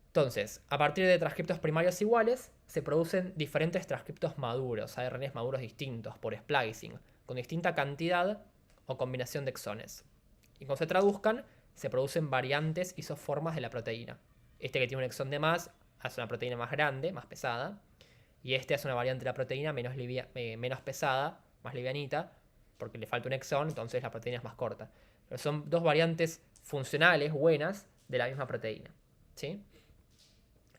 Entonces, a partir de transcriptos primarios iguales, se producen diferentes transcriptos maduros, ARNs maduros distintos, por splicing, con distinta cantidad o combinación de exones. Y cuando se traduzcan, se producen variantes isoformas de la proteína. Este que tiene un exón de más hace una proteína más grande, más pesada, y este hace una variante de la proteína menos pesada, más livianita, porque le falta un exón, entonces la proteína es más corta. Pero son dos variantes funcionales, buenas, de la misma proteína. ¿Sí?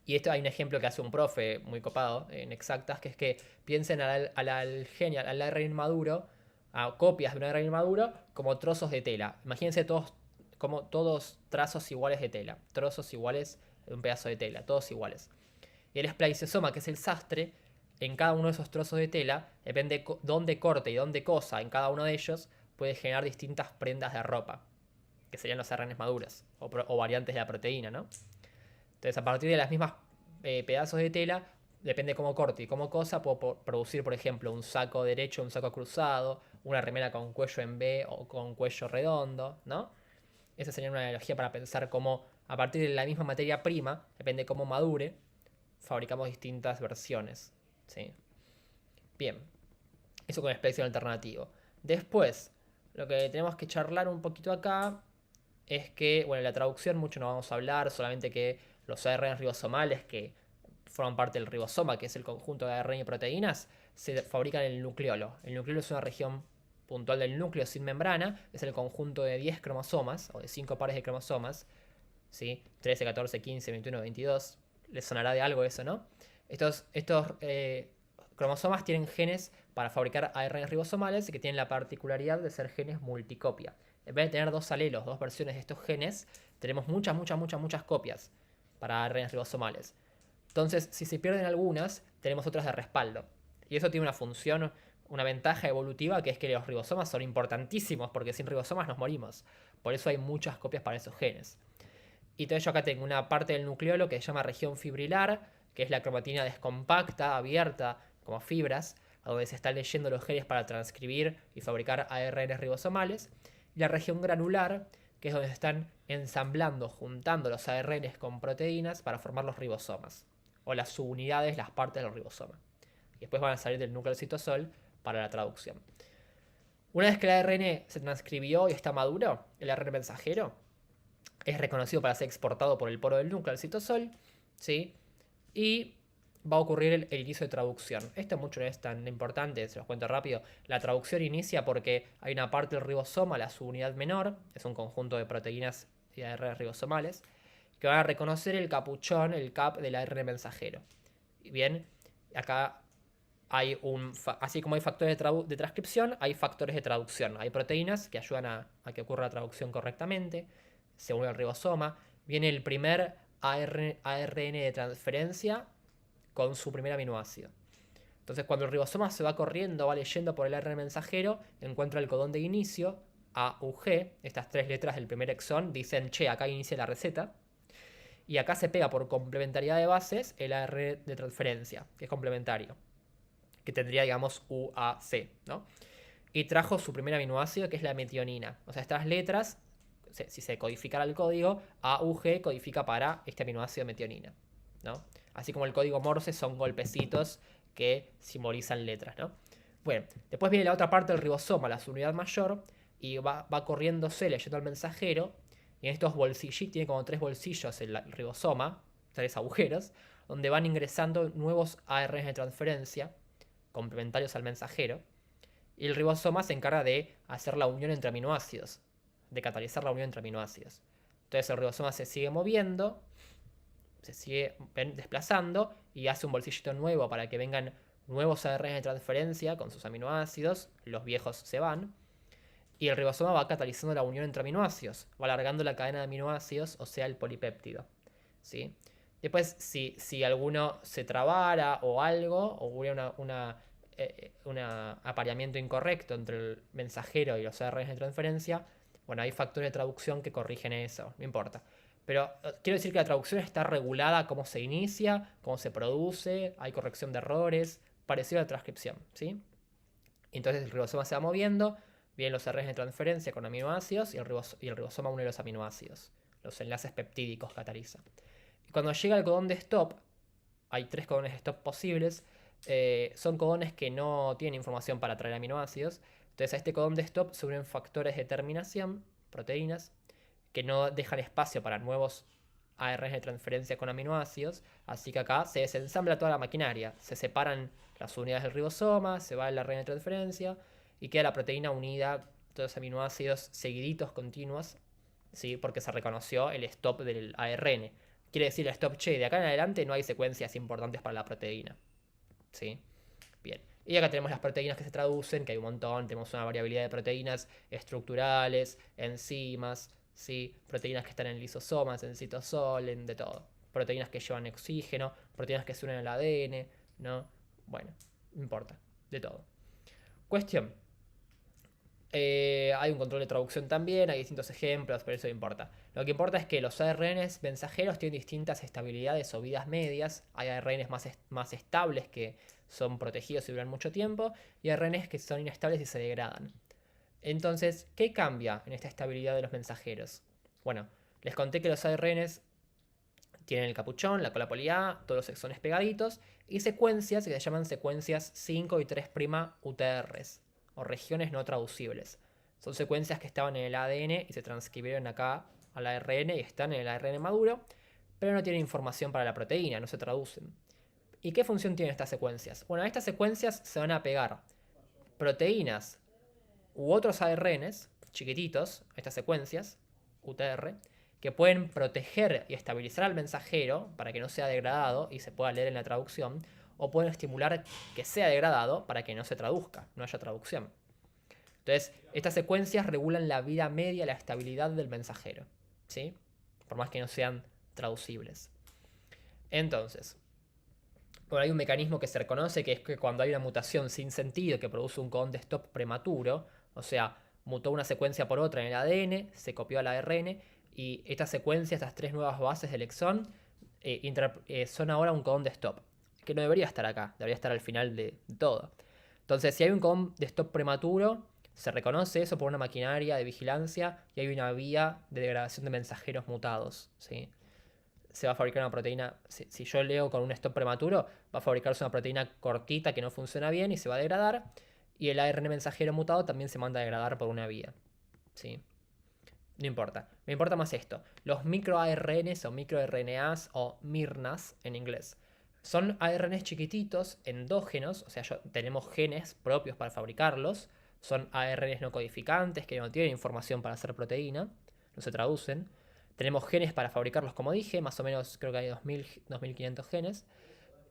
Y esto hay un ejemplo que hace un profe muy copado en exactas, que es que piensen al ARN inmaduro, a copias de un ARN inmaduro, como trozos de tela. Imagínense todos trazos iguales de tela, trozos iguales de un pedazo de tela, todos iguales. Y el spliceosoma, que es el sastre, en cada uno de esos trozos de tela, depende de dónde corte y dónde cosa en cada uno de ellos, puede generar distintas prendas de ropa, que serían los ARNs maduros, o variantes de la proteína, ¿no? Entonces, a partir de las mismas pedazos de tela, depende cómo corte y cómo cosa, puedo producir, por ejemplo, un saco derecho, un saco cruzado, una remera con cuello en V o con cuello redondo, ¿no? Esa sería una analogía para pensar cómo, a partir de la misma materia prima, depende de cómo madure, fabricamos distintas versiones. ¿Sí? Bien, eso con el splicing alternativo. Después, lo que tenemos que charlar un poquito acá es que, bueno, en la traducción mucho no vamos a hablar, solamente que los ARN ribosomales que forman parte del ribosoma, que es el conjunto de ARN y proteínas, se fabrican en el nucleolo. El nucleolo es una región puntual del núcleo sin membrana, es el conjunto de 10 cromosomas, o de 5 pares de cromosomas, ¿sí? 13, 14, 15, 21, 22. Les sonará de algo eso, ¿no? Estos cromosomas tienen genes para fabricar ARN ribosomales y que tienen la particularidad de ser genes multicopia. En vez de tener dos alelos, dos versiones de estos genes, tenemos muchas copias para ARN ribosomales. Entonces, si se pierden algunas, tenemos otras de respaldo. Y eso tiene una función, una ventaja evolutiva, que es que los ribosomas son importantísimos, porque sin ribosomas nos morimos. Por eso hay muchas copias para esos genes. Y entonces yo acá tengo una parte del nucleolo que se llama región fibrilar, que es la cromatina descompacta, abierta, como fibras, donde se están leyendo los genes para transcribir y fabricar ARN ribosomales. Y la región granular, que es donde se están ensamblando, juntando los ARNs con proteínas para formar los ribosomas, o las subunidades, las partes del ribosoma. Y después van a salir del núcleo del citosol para la traducción. Una vez que el ARN se transcribió y está maduro, el ARN mensajero, es reconocido para ser exportado por el poro del núcleo al citosol, ¿sí? Y va a ocurrir el inicio de traducción. Esto mucho no es tan importante, se los cuento rápido. La traducción inicia porque hay una parte del ribosoma, la subunidad menor, es un conjunto de proteínas y ARN ribosomales, que van a reconocer el capuchón, el cap del ARN mensajero. Y bien, acá hay así como hay factores de transcripción, hay factores de traducción. Hay proteínas que ayudan a que ocurra la traducción correctamente, según el ribosoma. Viene el primer ARN de transferencia con su primer aminoácido. Entonces, cuando el ribosoma se va corriendo, va leyendo por el ARN mensajero, encuentra el codón de inicio, AUG, estas 3 letras del primer exón dicen, che, acá inicia la receta. Y acá se pega por complementariedad de bases el ARN de transferencia, que es complementario, que tendría, digamos, UAC, ¿no? Y trajo su primer aminoácido, que es la metionina. O sea, estas letras, si se codificara el código, AUG codifica para este aminoácido de metionina, ¿no? Así como el código Morse son golpecitos que simbolizan letras, ¿no? Bueno, después viene la otra parte del ribosoma, la subunidad mayor, y va corriéndose leyendo al mensajero, y en estos bolsillos, tiene como 3 bolsillos el ribosoma, 3 agujeros, donde van ingresando nuevos ARNs de transferencia, complementarios al mensajero, y el ribosoma se encarga de hacer la unión entre aminoácidos, de catalizar la unión entre aminoácidos. Entonces el ribosoma se sigue moviendo, se sigue desplazando y hace un bolsillito nuevo para que vengan nuevos ARNs de transferencia con sus aminoácidos, los viejos se van, y el ribosoma va catalizando la unión entre aminoácidos, va alargando la cadena de aminoácidos, o sea, el polipéptido, ¿sí? Después, si alguno se trabara o algo, o hubiera un apareamiento incorrecto entre el mensajero y los ARNs de transferencia, bueno, hay factores de traducción que corrigen eso, no importa. Pero quiero decir que la traducción está regulada, cómo se inicia, cómo se produce, hay corrección de errores, parecido a la transcripción, ¿sí? Entonces el ribosoma se va moviendo, vienen los ARNs de transferencia con aminoácidos y el ribosoma une los aminoácidos. Los enlaces peptídicos cataliza. Y cuando llega el codón de stop, hay 3 codones de stop posibles. Son codones que no tienen información para traer aminoácidos. Entonces a este codón de stop se unen factores de terminación, proteínas, que no dejan espacio para nuevos ARNs de transferencia con aminoácidos. Así que acá se desensambla toda la maquinaria. Se separan las unidades del ribosoma, se va el ARN de transferencia y queda la proteína unida, todos los aminoácidos seguiditos, continuos, ¿sí? Porque se reconoció el stop del ARN. Quiere decir el stop, che, de acá en adelante no hay secuencias importantes para la proteína, ¿sí? Bien. Y acá tenemos las proteínas que se traducen, que hay un montón. Tenemos una variabilidad de proteínas estructurales, enzimas, ¿sí? Proteínas que están en lisosomas, en citosol, en de todo. Proteínas que llevan oxígeno, proteínas que se unen al ADN, ¿no? Bueno, no importa, de todo. Cuestión. Hay un control de traducción también, hay distintos ejemplos, pero eso no importa. Lo que importa es que los ARNs mensajeros tienen distintas estabilidades o vidas medias. Hay ARNs más estables que son protegidos y duran mucho tiempo, y ARNs que son inestables y se degradan. Entonces, ¿qué cambia en esta estabilidad de los mensajeros? Bueno, les conté que los ARNs tienen el capuchón, la cola poli A, todos los exones pegaditos, y secuencias que se llaman secuencias 5 y 3' UTRs, o regiones no traducibles. Son secuencias que estaban en el ADN y se transcribieron acá al ARN y están en el ARN maduro, pero no tienen información para la proteína, no se traducen. ¿Y qué función tienen estas secuencias? Bueno, a estas secuencias se van a pegar proteínas u otros ARNs chiquititos, estas secuencias, UTR, que pueden proteger y estabilizar al mensajero para que no sea degradado y se pueda leer en la traducción, o pueden estimular que sea degradado para que no se traduzca, no haya traducción. Entonces, estas secuencias regulan la vida media, la estabilidad del mensajero, ¿sí? Por más que no sean traducibles. Entonces, bueno, hay un mecanismo que se reconoce, que es que cuando hay una mutación sin sentido que produce un codón de stop prematuro, o sea, mutó una secuencia por otra en el ADN, se copió al ARN, y esta secuencia, estas 3 nuevas bases del exón, son ahora un codón de stop, que no debería estar acá, debería estar al final de todo. Entonces, si hay un codón de stop prematuro, se reconoce eso por una maquinaria de vigilancia y hay una vía de degradación de mensajeros mutados, ¿sí? Se va a fabricar una proteína, si yo leo con un stop prematuro, va a fabricarse una proteína cortita que no funciona bien y se va a degradar, y el ARN mensajero mutado también se manda a degradar por una vía, ¿sí? No importa. Me importa más esto. Los microARNs o microRNAs o miRNAs en inglés. Son ARNs chiquititos, endógenos, o sea, tenemos genes propios para fabricarlos. Son ARNs no codificantes que no tienen información para hacer proteína, no se traducen. Tenemos genes para fabricarlos, como dije, más o menos creo que hay 2500 genes.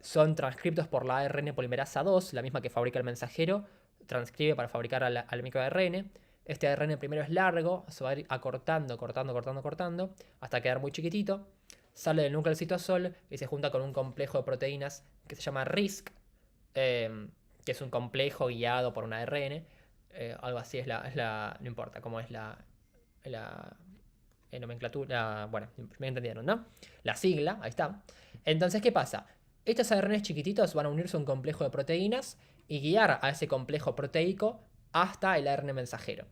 Son transcriptos por la ARN polimerasa 2, la misma que fabrica el mensajero, transcribe para fabricar al microARN. Este ARN primero es largo, se va a ir acortando, cortando, hasta quedar muy chiquitito. Sale del núcleo del citosol y se junta con un complejo de proteínas que se llama RISC, que es un complejo guiado por una ARN. Algo así no importa cómo es la nomenclatura. Bueno, me entendieron, ¿no? La sigla, ahí está. Entonces, ¿qué pasa? Estos ARNs chiquititos van a unirse a un complejo de proteínas y guiar a ese complejo proteico hasta el ARN mensajero.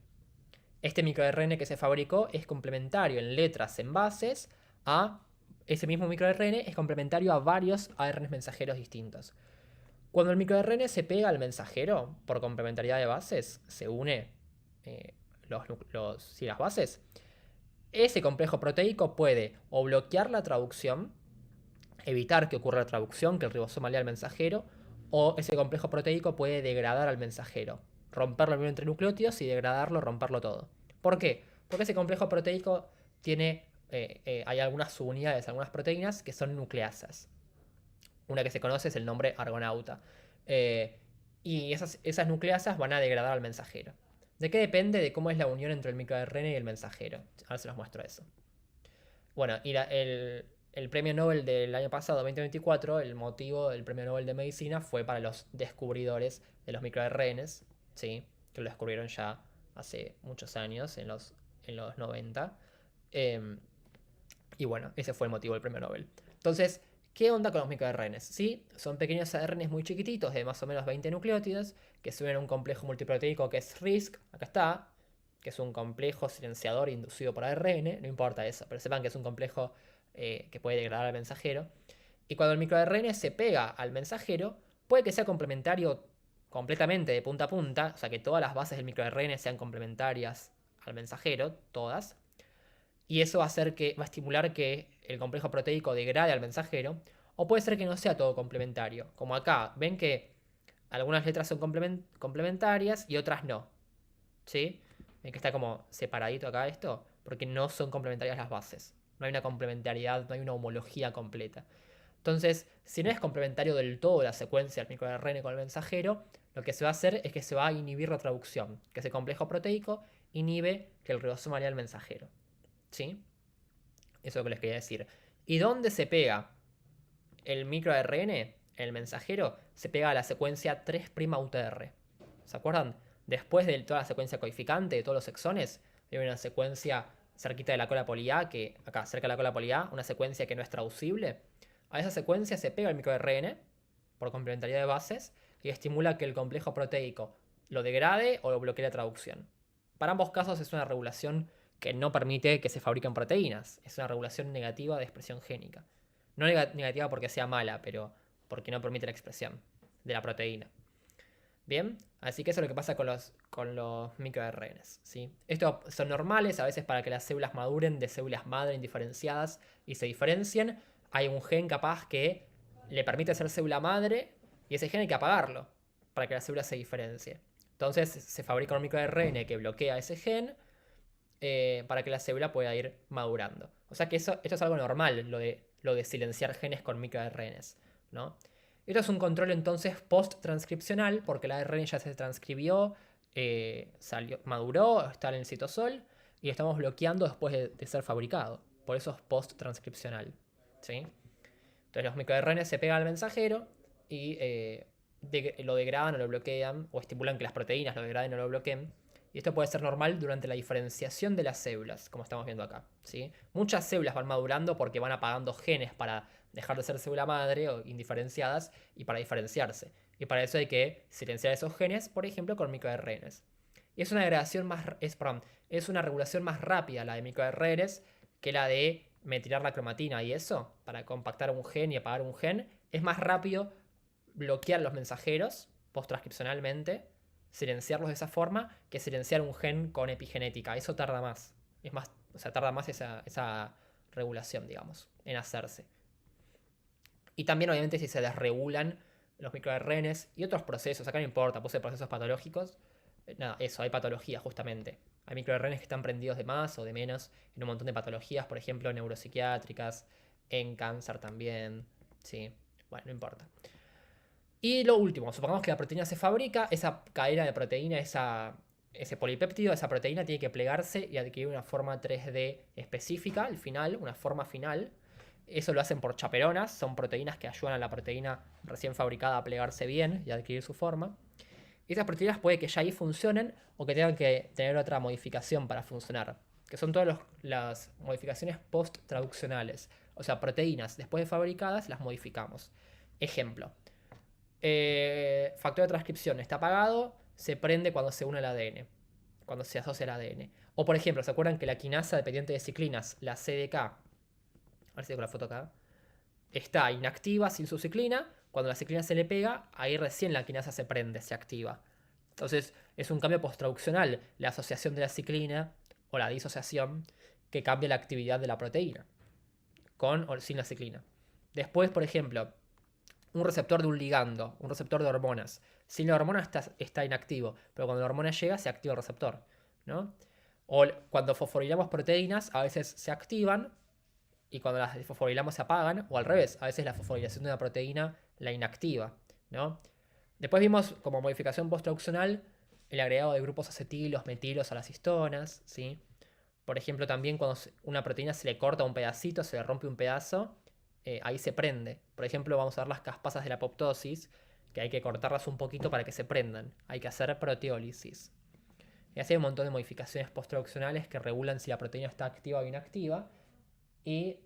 Este microARN que se fabricó es complementario en letras, en bases, a ese mismo microARN es complementario a varios ARNs mensajeros distintos. Cuando el microARN se pega al mensajero por complementariedad de bases, se une las bases, ese complejo proteico puede o bloquear la traducción, evitar que ocurra la traducción, que el ribosoma lea al mensajero, o ese complejo proteico puede degradar al mensajero, romperlo entre nucleótidos y degradarlo, romperlo todo. ¿Por qué? Porque ese complejo proteico tiene, hay algunas subunidades, algunas proteínas que son nucleasas. Una que se conoce es el nombre argonauta. Y esas nucleasas van a degradar al mensajero. ¿De qué depende? De cómo es la unión entre el microARN y el mensajero. Ahora se los muestro eso. Bueno, y el premio Nobel del año pasado, 2024, el motivo del premio Nobel de Medicina fue para los descubridores de los microARNs, ¿sí? Que lo descubrieron ya hace muchos años, en los 90. Y bueno, ese fue el motivo del premio Nobel. Entonces, ¿qué onda con los microARNs? Sí, son pequeños ARNs muy chiquititos, de más o menos 20 nucleótidos, que suben a un complejo multiproteico que es RISC, acá está, que es un complejo silenciador inducido por ARN, no importa eso, pero sepan que es un complejo que puede degradar al mensajero. Y cuando el microARN se pega al mensajero, puede que sea complementario completamente de punta a punta, o sea que todas las bases del microARN sean complementarias al mensajero, todas. Y eso va a estimular que el complejo proteico degrade al mensajero. O puede ser que no sea todo complementario. Como acá, ven que algunas letras son complementarias y otras no. ¿Sí? Ven que está como separadito acá esto, porque no son complementarias las bases. No hay una complementariedad, no hay una homología completa. Entonces, si no es complementario del todo la secuencia del microARN con el mensajero, lo que se va a hacer es que se va a inhibir la traducción, que ese complejo proteico inhibe que el ribosoma lea al mensajero. ¿Sí? Eso es lo que les quería decir. ¿Y dónde se pega el microARN? El mensajero se pega a la secuencia 3' UTR. ¿Se acuerdan? Después de toda la secuencia codificante de todos los exones, hay una secuencia cerquita de la cola poli A, que acá cerca de la cola poli A, una secuencia que no es traducible. A esa secuencia se pega el microARN por complementariedad de bases y estimula que el complejo proteico lo degrade o lo bloquee la traducción. Para ambos casos es una regulación que no permite que se fabriquen proteínas. Es una regulación negativa de expresión génica. No negativa porque sea mala, pero porque no permite la expresión de la proteína. Bien, así que eso es lo que pasa con los microARNs, ¿sí? Estos son normales, a veces para que las células maduren de células madre indiferenciadas y se diferencien. Hay un gen capaz que le permite ser célula madre y ese gen hay que apagarlo para que la célula se diferencie. Entonces se fabrica un microARN que bloquea ese gen para que la célula pueda ir madurando. O sea que esto es algo normal, lo de silenciar genes con microARNs, ¿no? Esto es un control entonces post-transcripcional, porque la ARN ya se transcribió, maduró, está en el citosol, y estamos bloqueando después de ser fabricado. Por eso es post-transcripcional, ¿sí? Entonces los microARN se pegan al mensajero y lo degradan o lo bloquean, o estimulan que las proteínas lo degraden o lo bloqueen. Y esto puede ser normal durante la diferenciación de las células, como estamos viendo acá, ¿sí? Muchas células van madurando porque van apagando genes para dejar de ser célula madre o indiferenciadas y para diferenciarse. Y para eso hay que silenciar esos genes, por ejemplo, con microARNs. Y es una es una regulación más rápida la de microARNs que la de metilar la cromatina y eso, para compactar un gen y apagar un gen. Es más rápido bloquear los mensajeros post-transcripcionalmente, silenciarlos de esa forma, que silenciar un gen con epigenética. Eso tarda más. Es más O sea, tarda más esa regulación, digamos, en hacerse. Y también, obviamente, si se desregulan los microRNAs y otros procesos, acá no importa, puse procesos patológicos, nada, eso, hay patologías justamente. Hay microRNAs que están prendidos de más o de menos en un montón de patologías, por ejemplo, neuropsiquiátricas, en cáncer también, sí, bueno, no importa. Y lo último, supongamos que la proteína se fabrica, esa cadena de proteína, ese polipéptido, esa proteína tiene que plegarse y adquirir una forma 3D específica, al final, una forma final. Eso lo hacen por chaperonas, son proteínas que ayudan a la proteína recién fabricada a plegarse bien y a adquirir su forma. Y esas proteínas puede que ya ahí funcionen o que tengan que tener otra modificación para funcionar, que son todas las modificaciones post-traduccionales. O sea, proteínas después de fabricadas las modificamos. Ejemplo, factor de transcripción está apagado, se prende cuando se une al ADN, cuando se asocia al ADN. O por ejemplo, ¿se acuerdan que la quinasa dependiente de ciclinas, la CDK, a ver si tengo la foto acá, está inactiva sin su ciclina? Cuando la ciclina se le pega, ahí recién la quinasa se prende, se activa. Entonces es un cambio posttraduccional, la asociación de la ciclina o la disociación, que cambia la actividad de la proteína, con o sin la ciclina. Después, por ejemplo, un receptor de un ligando, un receptor de hormonas. Sin la hormona está inactivo, pero cuando la hormona llega se activa el receptor, ¿no? O cuando fosforilamos proteínas, a veces se activan y cuando las fosforilamos se apagan, o al revés, a veces la fosforilación de una proteína la inactiva, ¿no? Después vimos como modificación post-traduccional el agregado de grupos acetilos, metilos a las histonas, ¿sí? Por ejemplo, también cuando una proteína se le corta un pedacito, se le rompe un pedazo, ahí se prende. Por ejemplo, vamos a ver las caspasas de la apoptosis, que hay que cortarlas un poquito para que se prendan. Hay que hacer proteólisis. Y así hay un montón de modificaciones post-traduccionales que regulan si la proteína está activa o inactiva. Y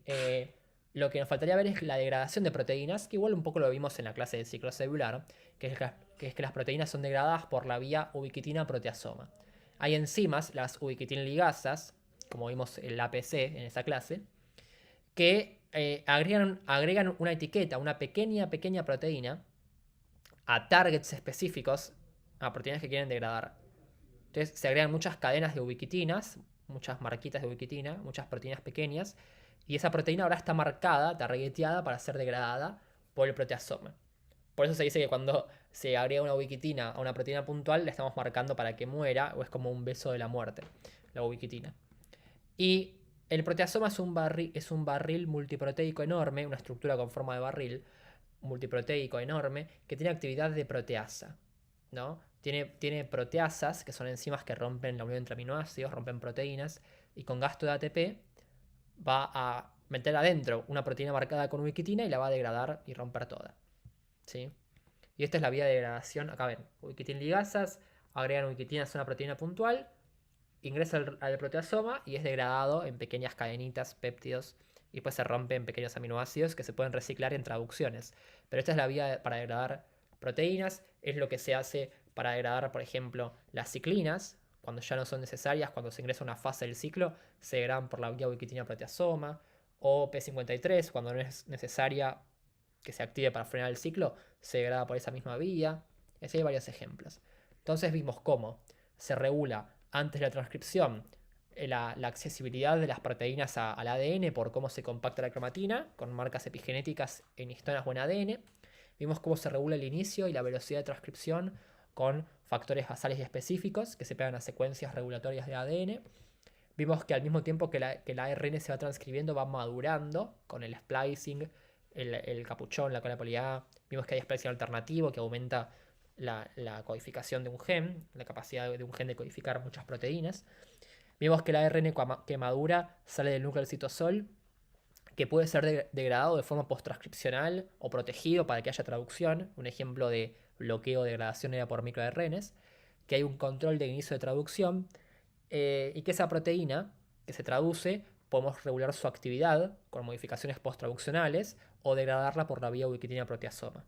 lo que nos faltaría ver es la degradación de proteínas, que igual un poco lo vimos en la clase de ciclo celular, que es que las proteínas son degradadas por la vía ubiquitina-proteasoma. Hay enzimas, las ubiquitin ligasas, como vimos en la APC en esa clase, que agregan una etiqueta, una pequeña proteína, a targets específicos, a proteínas que quieren degradar. Entonces se agregan muchas cadenas de ubiquitinas, muchas marquitas de ubiquitina, muchas proteínas pequeñas, y esa proteína ahora está marcada, targeteada para ser degradada por el proteasoma. Por eso se dice que cuando se agrega una ubiquitina a una proteína puntual, la estamos marcando para que muera, o es como un beso de la muerte, la ubiquitina. Y el proteasoma es un barril multiproteico enorme, una estructura con forma de barril multiproteico enorme, que tiene actividad de proteasa, ¿no? Tiene proteasas, que son enzimas que rompen la unión entre aminoácidos, rompen proteínas, y con gasto de ATP va a meter adentro una proteína marcada con ubiquitina y la va a degradar y romper toda, ¿sí? Y esta es la vía de degradación. Acá ven, ubiquitin ligasas, agregan ubiquitinas a una proteína puntual, ingresa al proteasoma y es degradado en pequeñas cadenitas, péptidos, y después se rompe en pequeños aminoácidos que se pueden reciclar en traducciones. Pero esta es la vía para degradar proteínas, es lo que se hace para degradar, por ejemplo, las ciclinas, cuando ya no son necesarias, cuando se ingresa a una fase del ciclo, se degradan por la vía ubiquitina-proteasoma, o P53, cuando no es necesaria que se active para frenar el ciclo, se degrada por esa misma vía. Así hay varios ejemplos. Entonces vimos cómo se regula antes de la transcripción la accesibilidad de las proteínas al ADN por cómo se compacta la cromatina, con marcas epigenéticas en histonas o en ADN. Vimos cómo se regula el inicio y la velocidad de transcripción con factores basales y específicos que se pegan a secuencias regulatorias de ADN. Vimos que al mismo tiempo que el ARN se va transcribiendo, va madurando con el splicing, el capuchón, la cola poli A. Vimos que hay splicing alternativo que aumenta la codificación de un gen, la capacidad de un gen de codificar muchas proteínas. Vimos que el ARN que madura sale del núcleo del citosol, que puede ser degradado de forma post-transcripcional o protegido para que haya traducción. Un ejemplo de bloqueo de degradación era por microRNAs. Que hay un control de inicio de traducción y que esa proteína que se traduce podemos regular su actividad con modificaciones post-traduccionales o degradarla por la vía ubiquitina-proteasoma.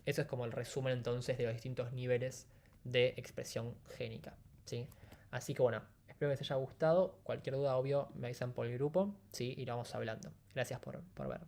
Eso es como el resumen entonces de los distintos niveles de expresión génica, ¿sí? Así que bueno, espero que les haya gustado. Cualquier duda, obvio, me avisan por el grupo, ¿sí? Y lo vamos hablando. Gracias por ver.